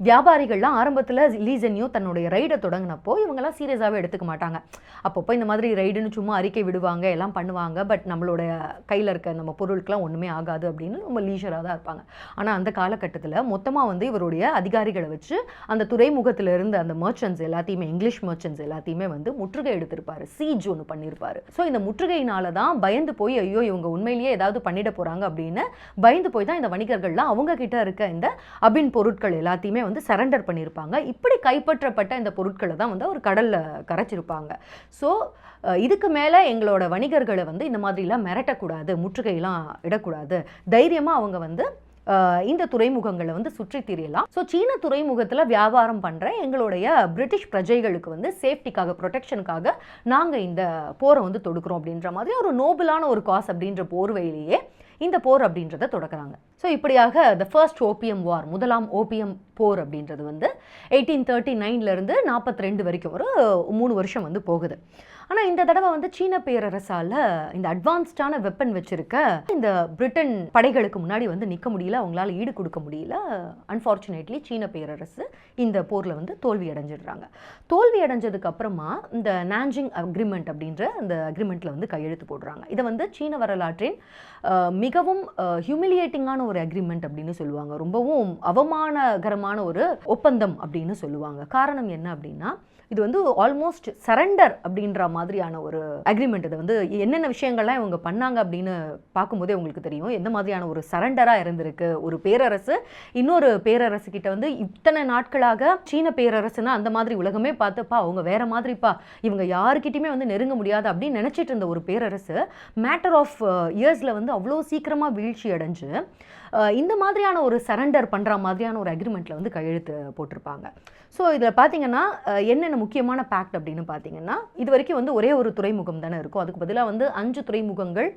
வியாபாரிகள்லாம் ஆரம்பத்தில் லீ ஜென்யூ தன்னுடைய ரெய்டை தொடங்கினப்போ இவங்கெல்லாம் சீரியஸாகவே எடுத்துக்க மாட்டாங்க. அப்பப்போ இந்த மாதிரி ரெய்டுன்னு சும்மா அறிக்கை விடுவாங்க, எல்லாம் பண்ணுவாங்க, பட் நம்மளோட கையில் இருக்க நம்ம பொருட்கள்லாம் ஒன்றுமே ஆகாது அப்படின்னு ரொம்ப லீஷராக தான் இருப்பாங்க. ஆனால் அந்த காலகட்டத்தில் மொத்தமாக வந்து இவருடைய அதிகாரிகளை வச்சு அந்த துறைமுகத்தில் இருந்த அந்த மர்ச்சன்ட்ஸ் எல்லாத்தையுமே, இங்கிலீஷ் மர்ச்சன்ட்ஸ் எல்லாத்தையுமே வந்து முற்றுகை எடுத்திருப்பாரு, சீஜ் ஒன்று பண்ணியிருப்பாரு. ஸோ இந்த முற்றுகையினால தான் பயந்து போய் ஐயோ இவங்க உண்மையிலேயே ஏதாவது பண்ணிட போகிறாங்க அப்படின்னு பயந்து போய் தான் இந்த வணிகர்கள்லாம் அவங்க கிட்ட இருக்க இந்த அபின் பொருட்கள் எல்லாத்தையுமே வந்து சரண்டர் பண்ணியிருப்பாங்க. இப்படி கைப்பற்றப்பட்ட இந்த பொருட்களை தான் வந்து ஒரு கடலில் கரைச்சிருப்பாங்க. ஸோ இதுக்கு மேலே எங்களோட வணிகர்களை வந்து இந்த மாதிரிலாம் மிரட்டக்கூடாது, முற்றுகையெல்லாம் இடக்கூடாது, தைரியமாக அவங்க வந்து இந்த துறைமுகங்களை வந்து சுற்றி திரியலாம். ஸோ சீன துறைமுகத்தில் வியாபாரம் பண்ணுற எங்களுடைய பிரிட்டிஷ் பிரஜைகளுக்கு வந்து சேஃப்டிக்காக, ப்ரொடெக்ஷனுக்காக நாங்கள் இந்த போரை வந்து தொடுக்கிறோம் அப்படின்ற மாதிரி ஒரு நோபலான ஒரு காஸ் அப்படின்ற போர்வையிலேயே இந்த போர் அப்படின்றத தொடக்குறாங்க. ஸோ இப்படியாக த ஃபர்ஸ்ட் ஓபியம் வார், முதலாம் ஓபியம் போர் அப்படின்றது வந்து 1839 42 வரைக்கும் ஒரு 3 வருஷம் வந்து போகுது. ஆனால் இந்த தடவை வந்து சீன பேரரசால் இந்த அட்வான்ஸ்டான வெப்பன் வச்சிருக்க இந்த பிரிட்டன் படைகளுக்கு முன்னாடி வந்து நிற்க முடியல, அவங்களால ஈடு கொடுக்க முடியல. அன்ஃபார்ச்சுனேட்லி சீன பேரரசு இந்த போரில் வந்து தோல்வி அடைஞ்சிடுறாங்க. தோல்வி அடைஞ்சதுக்கு அப்புறமா இந்த நான்ஜிங் அக்ரிமெண்ட் அப்படின்ற அந்த அக்ரிமெண்ட்டில் வந்து கையெழுத்து போடுறாங்க. இதை வந்து சீன வரலாற்றின் மிகவும் ஹியூமிலியேட்டிங்கான ஒரு அக்ரிமெண்ட் அப்படின்னு சொல்லுவாங்க. ரொம்பவும் அவமானகரமான ஒரு ஒப்பந்தம் அப்படின்னு சொல்லுவாங்க. காரணம் என்ன அப்படின்னா, இது வந்து ஆல்மோஸ்ட் சரண்டர் அப்படின்ற மாதிரியான ஒரு அக்ரிமெண்ட். இது வந்து என்னென்ன விஷயங்கள்லாம் இவங்க பண்ணாங்க அப்படின்னு பார்க்கும்போதே உங்களுக்கு தெரியும் எந்த மாதிரியான ஒரு சரண்டராக இருந்திருக்கு. ஒரு பேரரசு இன்னொரு பேரரசு கிட்ட வந்து இத்தனை நாட்களாக சீன பேரரசுனா அந்த மாதிரி உலகமே பார்த்துப்பா அவங்க வேற மாதிரிப்பா, இவங்க யாருக்கிட்டையுமே வந்து நெருங்க முடியாது அப்படின்னு நினச்சிட்டு இருந்த ஒரு பேரரசு மேட்டர் ஆஃப் இயர்ஸில் வந்து அவ்வளோ சீக்கிரமாக வீழ்ச்சி அடைஞ்சு இந்த மாதிரியான ஒரு சரண்டர் பண்ணுற மாதிரியான ஒரு அக்ரிமெண்ட்டில் வந்து கையெழுத்து போட்டிருப்பாங்க. ஸோ இதில் பார்த்தீங்கன்னா என்னென்ன முக்கியமான பேக்ட் அப்படின்னு பார்த்தீங்கன்னா, இது வரைக்கும் வந்து ஒரே ஒரு துறைமுகம் தானே இருக்கும், அதுக்கு பதிலாக வந்து 5 துறைமுகங்கள்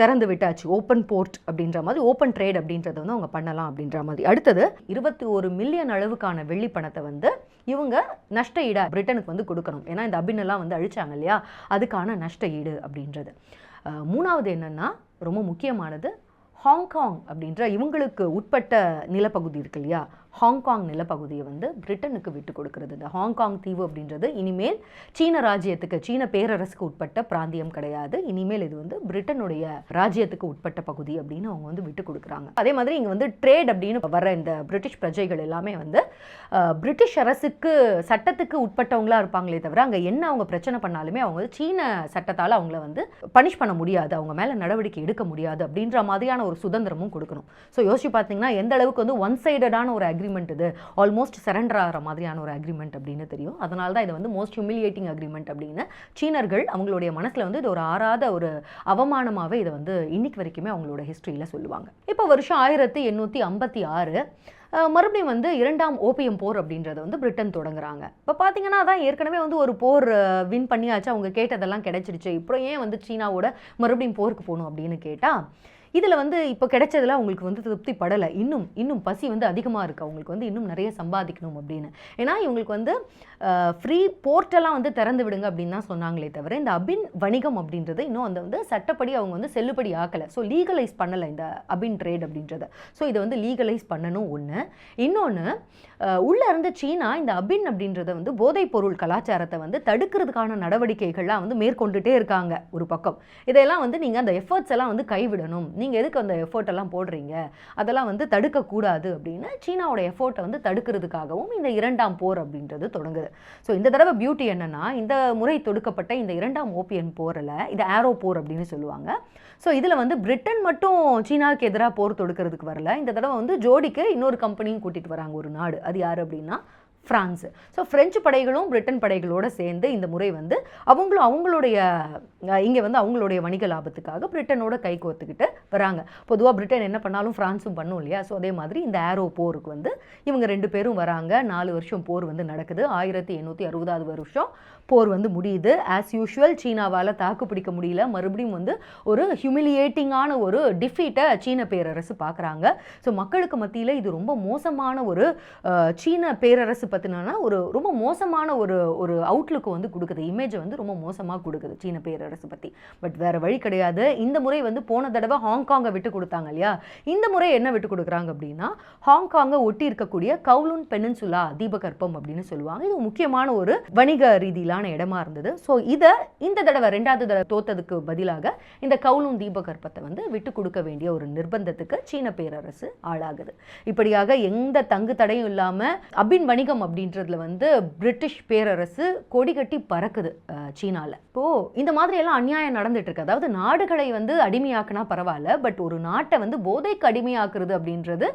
திறந்து விட்டாச்சு. ஓப்பன் போர்ட் அப்படின்ற மாதிரி, ஓப்பன் ட்ரேட் அப்படின்றத வந்து அவங்க பண்ணலாம் அப்படின்ற மாதிரி. அடுத்தது 21 மில்லியன் அளவுக்கான வெள்ளி பணத்தை வந்து இவங்க நஷ்ட ஈடாக பிரிட்டனுக்கு வந்து கொடுக்கணும். ஏன்னா இந்த அபினெல்லாம் வந்து அழிச்சாங்க இல்லையா, அதுக்கான நஷ்ட ஈடு அப்படின்றது. மூணாவது என்னென்னா ரொம்ப முக்கியமானது, ஹாங்காங் அப்படின்ற இவங்களுக்கு உட்பட்ட நிலப்பகுதி இருக்கு இல்லையா, ஹாங்காங் நிலப்பகுதியை வந்து பிரிட்டனுக்கு விட்டு கொடுக்கறது. இந்த ஹாங்காங் தீவு அப்படின்றது இனிமேல் சீன ராஜ்யத்துக்கு, சீன பேரரசுக்கு உட்பட்ட பிராந்தியம் கிடையாது, இனிமேல் இது வந்து பிரிட்டனுடைய ராஜ்யத்துக்கு உட்பட்ட பகுதி அப்படின்னு அவங்க வந்து விட்டு கொடுக்குறாங்க. அதே மாதிரி இங்கே வந்து ட்ரேட் அப்படின்னு வர இந்த பிரிட்டிஷ் பிரஜைகள் எல்லாமே வந்து பிரிட்டிஷ் அரசுக்கு சட்டத்துக்கு உட்பட்டவங்களா இருப்பாங்களே தவிர அங்கே என்ன அவங்க பிரச்சனை பண்ணாலுமே அவங்க வந்து சீன சட்டத்தால் அவங்கள வந்து பனிஷ் பண்ண முடியாது, அவங்க மேலே நடவடிக்கை எடுக்க முடியாது அப்படின்ற மாதிரியான ஒரு சுதந்திரமும் கொடுக்கணும். ஸோ யோசிச்சு பார்த்தீங்கன்னா எந்த அளவுக்கு வந்து ஒன் சைடடான ஒரு அக்ரிமெண்ட், இது ஆல்மோஸ்ட் சரண்டர் ஆகிற மாதிரியான ஒரு அக்ரிமெண்ட் அப்படின்னு தெரியும். அதனால தான் இது வந்து மோஸ்ட் ஹியூமிலியேட்டிங் அக்ரிமெண்ட் அப்படின்னு சீனர்கள் அவங்களுடைய மனசில் வந்து இது ஒரு ஆறாத ஒரு அவமானமாகவே இதை வந்து இன்னைக்கு வரைக்குமே அவங்களோட ஹிஸ்ட்ரியில் சொல்லுவாங்க. இப்போ வருஷம் 1856 மறுபடியும் வந்து 2ஆம் ஓபியம் போர் அப்படின்றத வந்து பிரிட்டன் தொடங்குறாங்க. இப்போ பார்த்தீங்கன்னா அதான் ஏற்கனவே வந்து ஒரு போர் வின் பண்ணியாச்சு, அவங்க கேட்டதெல்லாம் கிடைச்சிருச்சு, இப்போ ஏன் வந்து சீனாவோட மறுபடியும் போருக்கு போகணும் அப்படின்னு கேட்டால், இதில் வந்து இப்போ கிடைச்சதில் அவங்களுக்கு வந்து திருப்தி படலை, இன்னும் பசி வந்து அதிகமாக இருக்குது, அவங்களுக்கு வந்து இன்னும் நிறைய சம்பாதிக்கணும் அப்படின்னு. ஏன்னா இவங்களுக்கு வந்து ஃப்ரீ போர்ட்டெல்லாம் வந்து திறந்து விடுங்க அப்படின்னு தான் சொன்னாங்களே தவிர இந்த அபின் வணிகம் அப்படின்றது இன்னும் அந்த வந்து சட்டப்படி அவங்க வந்து செல்லுபடி ஆக்கலை. ஸோ லீகலைஸ் பண்ணலை இந்த அபின் ட்ரேட் அப்படின்றத. ஸோ இதை வந்து லீகலைஸ் பண்ணணும் ஒன்று. இன்னொன்று, உள்ளே இருந்து சீனா இந்த அபின் அப்படின்றத வந்து போதைப் பொருள் கலாச்சாரத்தை வந்து தடுக்கிறதுக்கான நடவடிக்கைகள்லாம் வந்து மேற்கொண்டுட்டே இருக்காங்க ஒரு பக்கம். இதெல்லாம் வந்து நீங்கள் அந்த எஃபர்ட்ஸ் எல்லாம் வந்து கைவிடணும், நீங்கள் எதுக்கு அந்த எஃபோர்ட் எல்லாம் போடுறீங்க, அதெல்லாம் வந்து தடுக்கக்கூடாது அப்படின்னு சீனாவோட எஃபோர்ட்டை வந்து தடுக்கிறதுக்காகவும் இந்த 2ஆம் போர் அப்படின்றது தொடங்குது. ஸோ இந்த தடவை பியூட்டி என்னன்னா, இந்த முறை தொடுக்கப்பட்ட இந்த 2ஆம் ஓபியம் போரில் இது ஆரோ போர் அப்படின்னு சொல்லுவாங்க. ஸோ இதில் வந்து பிரிட்டன் மட்டும் சீனாவுக்கு எதிராக போர் தொடுக்கிறதுக்கு வரல, இந்த தடவை வந்து ஜோடிக்கு இன்னொரு கம்பெனியும் கூட்டிகிட்டு வராங்க ஒரு நாடு. அது யார் அப்படின்னா ஃப்ரான்ஸு. ஸோ ஃப்ரெஞ்சு படைகளும் பிரிட்டன் படைகளோடு சேர்ந்து இந்த முறை வந்து அவங்களுடைய இங்கே வந்து அவங்களுடைய வணிக லாபத்துக்காக பிரிட்டனோட கை கோர்த்துக்கிட்டு வராங்க. பொதுவாக பிரிட்டன் என்ன பண்ணாலும் ஃப்ரான்ஸும் பண்ணும் இல்லையா. ஸோ அதே மாதிரி இந்த ஆரோ போருக்கு வந்து இவங்க 2 பேரும் வராங்க. 4 வருஷம் போர் வந்து நடக்குது. 1860 வருஷம் போர் வந்து முடியுது. ஆஸ் யூஷுவல் சீனாவால் தாக்கு பிடிக்க முடியல, மறுபடியும் வந்து ஒரு ஹியூமிலியேட்டிங்கான ஒரு டிஃபீட்டை சீன பேரரசு பார்க்குறாங்க. ஸோ மக்களுக்கு மத்தியில் இது ரொம்ப மோசமான ஒரு சீன பேரரசு பற்றினா ரொம்ப மோசமான ஒரு அவுட்லுக்கு வந்து கொடுக்குது, இமேஜை வந்து ரொம்ப மோசமாக கொடுக்குது சீன பேரரசு பற்றி. பட் வேறு வழி கிடையாது. இந்த முறை வந்து போன தடவை ஹாங்காங்கை விட்டு கொடுத்தாங்க இல்லையா, இந்த முறை என்ன விட்டு கொடுக்குறாங்க அப்படின்னா ஹாங்காங்கை ஒட்டி இருக்கக்கூடிய கவுலூன் பெனின்சுலா தீபகற்பம் அப்படின்னு சொல்லுவாங்க. இது முக்கியமான ஒரு வணிக ரீதியிலான இடமா இருந்தது. ஸோ இதை இந்த தடவை 2வது தடவை தோத்ததுக்கு பதிலாக இந்த கவுலூன் தீபகற்பத்தை வந்து விட்டு கொடுக்க வேண்டிய ஒரு நிர்பந்தத்துக்கு சீன பேரரசு ஆளாகுது. இப்படியாக எந்த தங்கு தடையும் இல்லாமல் அபின் வணிகம் அப்படின்றதுல வந்து பிரிட்டிஷ் பேரரசு கொடி கட்டி பறக்குது சீனாவில். இப்போ இந்த மாதிரி எல்லாம் அநியாயம் நடந்துட்டு இருக்கு. அதாவது நாடுகளை வந்து அடிமையாக்குனா பரவாயில்ல, பட் ஒரு நாட்டை வந்து போதைக்கு அடிமையாக்குறது அப்படின்றது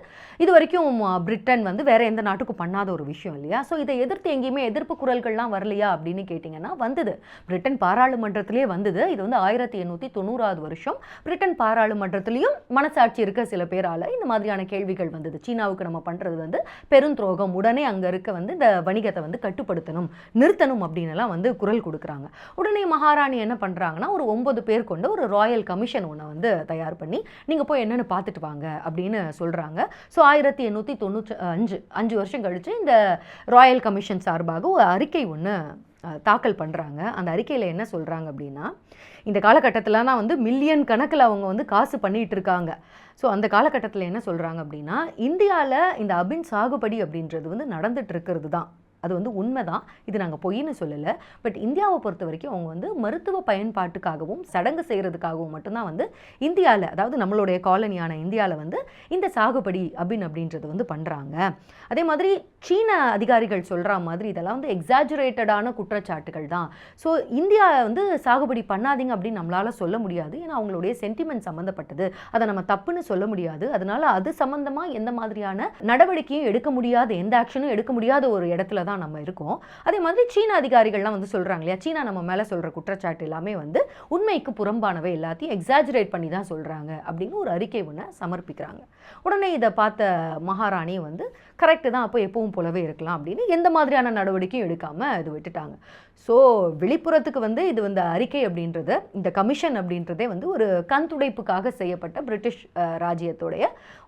இது வரைக்கும் பிரிட்டன் வந்து வேற எந்த நாட்டுக்கும் பண்ணாத ஒரு விஷயம் இல்லையா. ஸோ இதை எதிர்த்து எங்கேயுமே எதிர்ப்பு குரல்கள்லாம் வரலையா அப்படின்னு கேட்டிங்கன்னா வந்தது. பிரிட்டன் பாராளுமன்றத்திலே வந்தது. இது வந்து 1890 வருஷம் பிரிட்டன் பாராளுமன்றத்திலையும் மனசாட்சி இருக்க சில பேரால் இந்த மாதிரியான கேள்விகள் வந்தது. சீனாவுக்கு நம்ம பண்ணுறது வந்து பெருந்துரோகம், உடனே அங்கே இருக்க வந்து இந்த வணிகத்தை வந்து கட்டுப்படுத்தணும், நிறுத்தணும் அப்படின்னுலாம் வந்து குரல் கொடுக்குறாங்க. உடனே மகாராணி என்ன பண்ணுறாங்கன்னா ஒரு 9 பேர் கொண்ட ஒரு ராயல் கமிஷன் ஒன்றை வந்து தயார் பண்ணி நீங்கள் போய் என்னென்னு பார்த்துட்டு வாங்க அப்படின்னு சொல்கிறாங்க. ஸோ 1895 5 வருஷம் கழித்து இந்த ராயல் கமிஷன் சார்பாக ஒரு அறிக்கை ஒன்று தாக்கல் பண்ணுறாங்க. அந்த அறிக்கையில் என்ன சொல்கிறாங்க அப்படின்னா, இந்த காலகட்டத்தில்னா வந்து மில்லியன் கணக்கில் அவங்க வந்து காசு பண்ணிகிட்டு இருக்காங்க. ஸோ அந்த காலகட்டத்தில் என்ன சொல்கிறாங்க அப்படின்னா, இந்தியாவில் இந்த அபின் சாகுபடி அப்படின்றது வந்து நடந்துட்டு இருக்கிறது தான், அது வந்து உண்மை தான், இது நாங்கள் பொய்ன்னு சொல்லலை. பட் இந்தியாவை பொறுத்த வரைக்கும் அவங்க வந்து மருத்துவ பயன்பாட்டுக்காகவும் சடங்கு செய்கிறதுக்காகவும் மட்டும்தான் வந்து இந்தியாவில், அதாவது நம்மளுடைய காலனியான இந்தியாவில் வந்து இந்த சாகுபடி அப்படின்றது வந்து பண்ணுறாங்க. அதே மாதிரி சீன அதிகாரிகள் சொல்கிற மாதிரி இதெல்லாம் வந்து எக்ஸாஜுரேட்டடான குற்றச்சாட்டுகள் தான். ஸோ இந்தியா வந்து சாகுபடி பண்ணாதீங்க அப்படின்னு நம்மளால் சொல்ல முடியாது. ஏன்னா அவங்களுடைய சென்டிமெண்ட் சம்மந்தப்பட்டது, அதை நம்ம தப்புன்னு சொல்ல முடியாது. அதனால அது சம்மந்தமாக எந்த மாதிரியான நடவடிக்கையும் எடுக்க முடியாத, எந்த ஆக்ஷனும் எடுக்க முடியாத ஒரு இடத்துல தான் நம்ம இருக்கோம். அதே மாதிரி சீன அதிகாரிகள்லாம் வந்து சொல்றாங்க இல்லையா, சீனா நம்ம மேல சொல்ற குற்றச்சாட்டு எல்லாமே வந்து உண்மைக்கு புறம்பானவை, எல்லாத்தையும் எக்ஸாஜரேட் பண்ணி தான் சொல்றாங்க அப்படின்னு ஒரு அறிக்கை ஒன்று சமர்ப்பிக்கிறாங்க. உடனே இதை பார்த்த மகாராணி வந்து கரெக்டு தான், அப்போ எப்பவும் போலவே இருக்கலாம் அப்படின்னு எந்த மாதிரியான நடவடிக்கையும் எடுக்காம இது விட்டுட்டாங்க. ஸோ வெளிப்புறத்துக்கு வந்து இது வந்து அறிக்கை அப்படின்றது, இந்த கமிஷன் அப்படின்றதே வந்து ஒரு கண் துடைப்புக்காக செய்யப்பட்ட பிரிட்டிஷ் ராஜ்யத்துடைய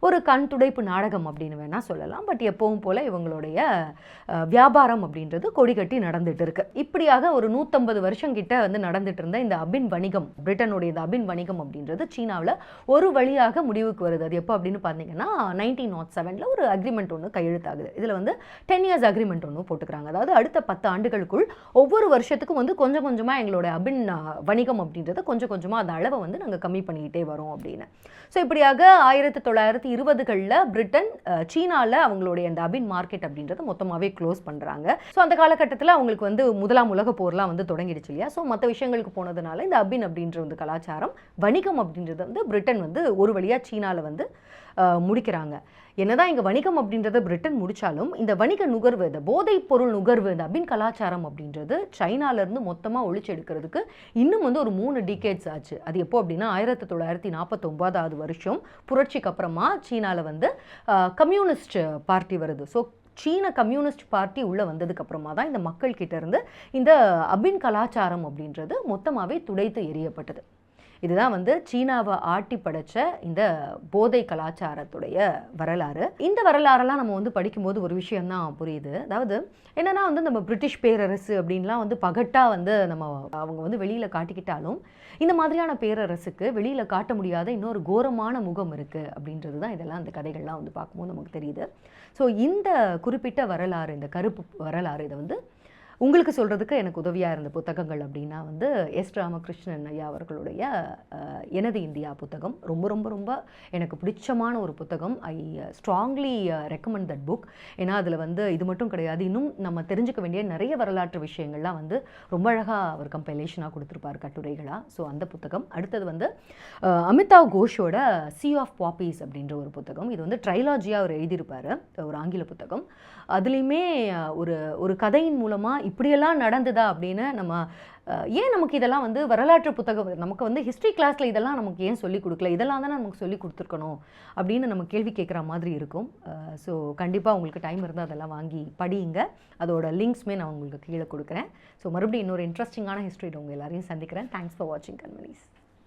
ஒரு கண் துடைப்பு நாடகம் அப்படின்னு வேணால் சொல்லலாம். பட் எப்பவும் போல் இவங்களுடைய வியாபாரம் அப்படின்றது கொடி கட்டி நடந்துட்டு இருக்கு. இப்படியாக ஒரு 150 வருஷம் கிட்ட வந்து நடந்துட்டு இருந்த இந்த அபின் வணிகம், பிரிட்டனுடைய இந்த அபின் வணிகம் அப்படின்றது சீனாவில் ஒரு வழியாக முடிவுக்கு வருது. அது எப்போ அப்படின்னு பார்த்தீங்கன்னா 1907 ஒரு அக்ரிமெண்ட் ஒன்று கையெழுத்தாகுது. இதில் வந்து 10 இயர்ஸ் அக்ரிமெண்ட் ஒன்று போட்டுக்கிறாங்க. அதாவது அடுத்த 10 ஆண்டுகளுக்குள் ஒவ்வொரு வருஷத்துக்கும் வந்து கொஞ்சம் கொஞ்சமாக எங்களோட அபின் வணிகம் அப்படின்றத கொஞ்சம் கொஞ்சமாக அந்த அளவை வந்து நாங்கள் கம்மி பண்ணிக்கிட்டே வரோம் அப்படின்னு. ஸோ இப்படியாக 1920களில் பிரிட்டன் சீனாவில் அவங்களுடைய அந்த அபின் மார்க்கெட் அப்படின்றத மொத்தமாகவே க்ளோஸ் பண்ணுறாங்க. ஸோ அந்த காலகட்டத்தில் அவங்களுக்கு வந்து முதலாம் உலக போர்லாம் வந்து தொடங்கிடுச்சு இல்லையா. ஸோ மற்ற விஷயங்களுக்கு போனதுனால இந்த அபின் அப்படின்ற வந்து கலாச்சாரம், வணிகம் அப்படின்றது வந்து பிரிட்டன் வந்து ஒரு வழியாக சீனாவில் வந்து முடிக்கிறாங்க. என்னதான் இங்கே வணிகம் அப்படின்றத பிரிட்டன் முடித்தாலும் இந்த வணிக நுகர்வு, இந்த போதைப் பொருள் நுகர்வு, இந்த அபின் கலாச்சாரம் அப்படின்றது சைனாலேருந்து மொத்தமாக ஒழிச்செடுக்கிறதுக்கு இன்னும் வந்து ஒரு 3 டிகேட்ஸ் ஆச்சு. அது எப்போ அப்படின்னா 1949 வருஷம் புரட்சிக்கு அப்புறமா சீனாவில் வந்து கம்யூனிஸ்ட் பார்ட்டி வருது. ஸோ சீன கம்யூனிஸ்ட் பார்ட்டி உள்ளே வந்ததுக்கு அப்புறமா தான் இந்த மக்கள் கிட்ட இருந்து இந்த அபின் கலாச்சாரம் அப்படின்றது மொத்தமாகவே துடைத்து எறியப்பட்டது. இதுதான் வந்து சீனாவை ஆட்டி படைச்ச இந்த போதை கலாச்சாரத்துடைய வரலாறு. இந்த வரலாறெல்லாம் நம்ம வந்து படிக்கும்போது ஒரு விஷயம்தான் புரியுது. அதாவது என்னன்னா வந்து நம்ம பிரிட்டிஷ் பேரரசு அப்படின்லாம் வந்து பகட்டாக வந்து அவங்க வந்து வெளியில் காட்டிக்கிட்டாலும் இந்த மாதிரியான பேரரசுக்கு வெளியில் காட்ட முடியாத இன்னொரு கோரமான முகம் இருக்குது அப்படின்றது தான் இதெல்லாம் அந்த கதைகள்லாம் வந்து பார்க்கும்போது நமக்கு தெரியுது. ஸோ இந்த குறிப்பிட்ட வரலாறு, இந்த கருப்பு வரலாறு, இதை வந்து உங்களுக்கு சொல்கிறதுக்கு எனக்கு உதவியாக இருந்த புத்தகங்கள் அப்படின்னா வந்து எஸ் ராமகிருஷ்ணன் ஐயா அவர்களுடைய எனது இந்தியா புத்தகம் ரொம்ப ரொம்ப ரொம்ப எனக்கு பிடிச்சமான ஒரு புத்தகம். I strongly recommend that book. ஏன்னா அதில் வந்து இது மட்டும் கிடையாது, இன்னும் நம்ம தெரிஞ்சுக்க வேண்டிய நிறைய வரலாற்று விஷயங்கள்லாம் வந்து ரொம்ப அழகாக அவர் கம்பைலேஷனாக கொடுத்துருப்பார் கட்டுரைகளாக. ஸோ அந்த புத்தகம். அடுத்தது வந்து அமிதாவ் கோஷோட சி ஆஃப் பாப்பீஸ் அப்படின்ற ஒரு புத்தகம். இது வந்து ட்ரைலாஜியாக அவர் எழுதியிருப்பார், ஒரு ஆங்கில புத்தகம். அதுலேயுமே ஒரு கதையின் மூலமாக இப்படியெல்லாம் நடந்ததா அப்படின்னு நம்ம ஏன் நமக்கு இதெல்லாம் வந்து வரலாற்று புத்தகம், நமக்கு வந்து ஹிஸ்ட்ரி கிளாஸில் இதெல்லாம் நமக்கு ஏன் சொல்லிக் கொடுக்கல, இதெல்லாம் தானே நமக்கு சொல்லி கொடுத்துருக்கணும் அப்படின்னு நம்ம கேள்வி கேட்குற மாதிரி இருக்கும். ஸோ கண்டிப்பாக உங்களுக்கு டைம் இருந்தால் அதெல்லாம் வாங்கி படியுங்க. அதோட லிங்க்ஸுமே நான் உங்களுக்கு கீழே கொடுக்குறேன். ஸோ மறுபடியும் இன்னொரு இன்ட்ரெஸ்டிங்கான ஹிஸ்ட்ரியில் உங்கள் எல்லாரையும் சந்திக்கிறேன். தேங்க்ஸ் ஃபார் வாட்சிங் கண்மணிஸ்.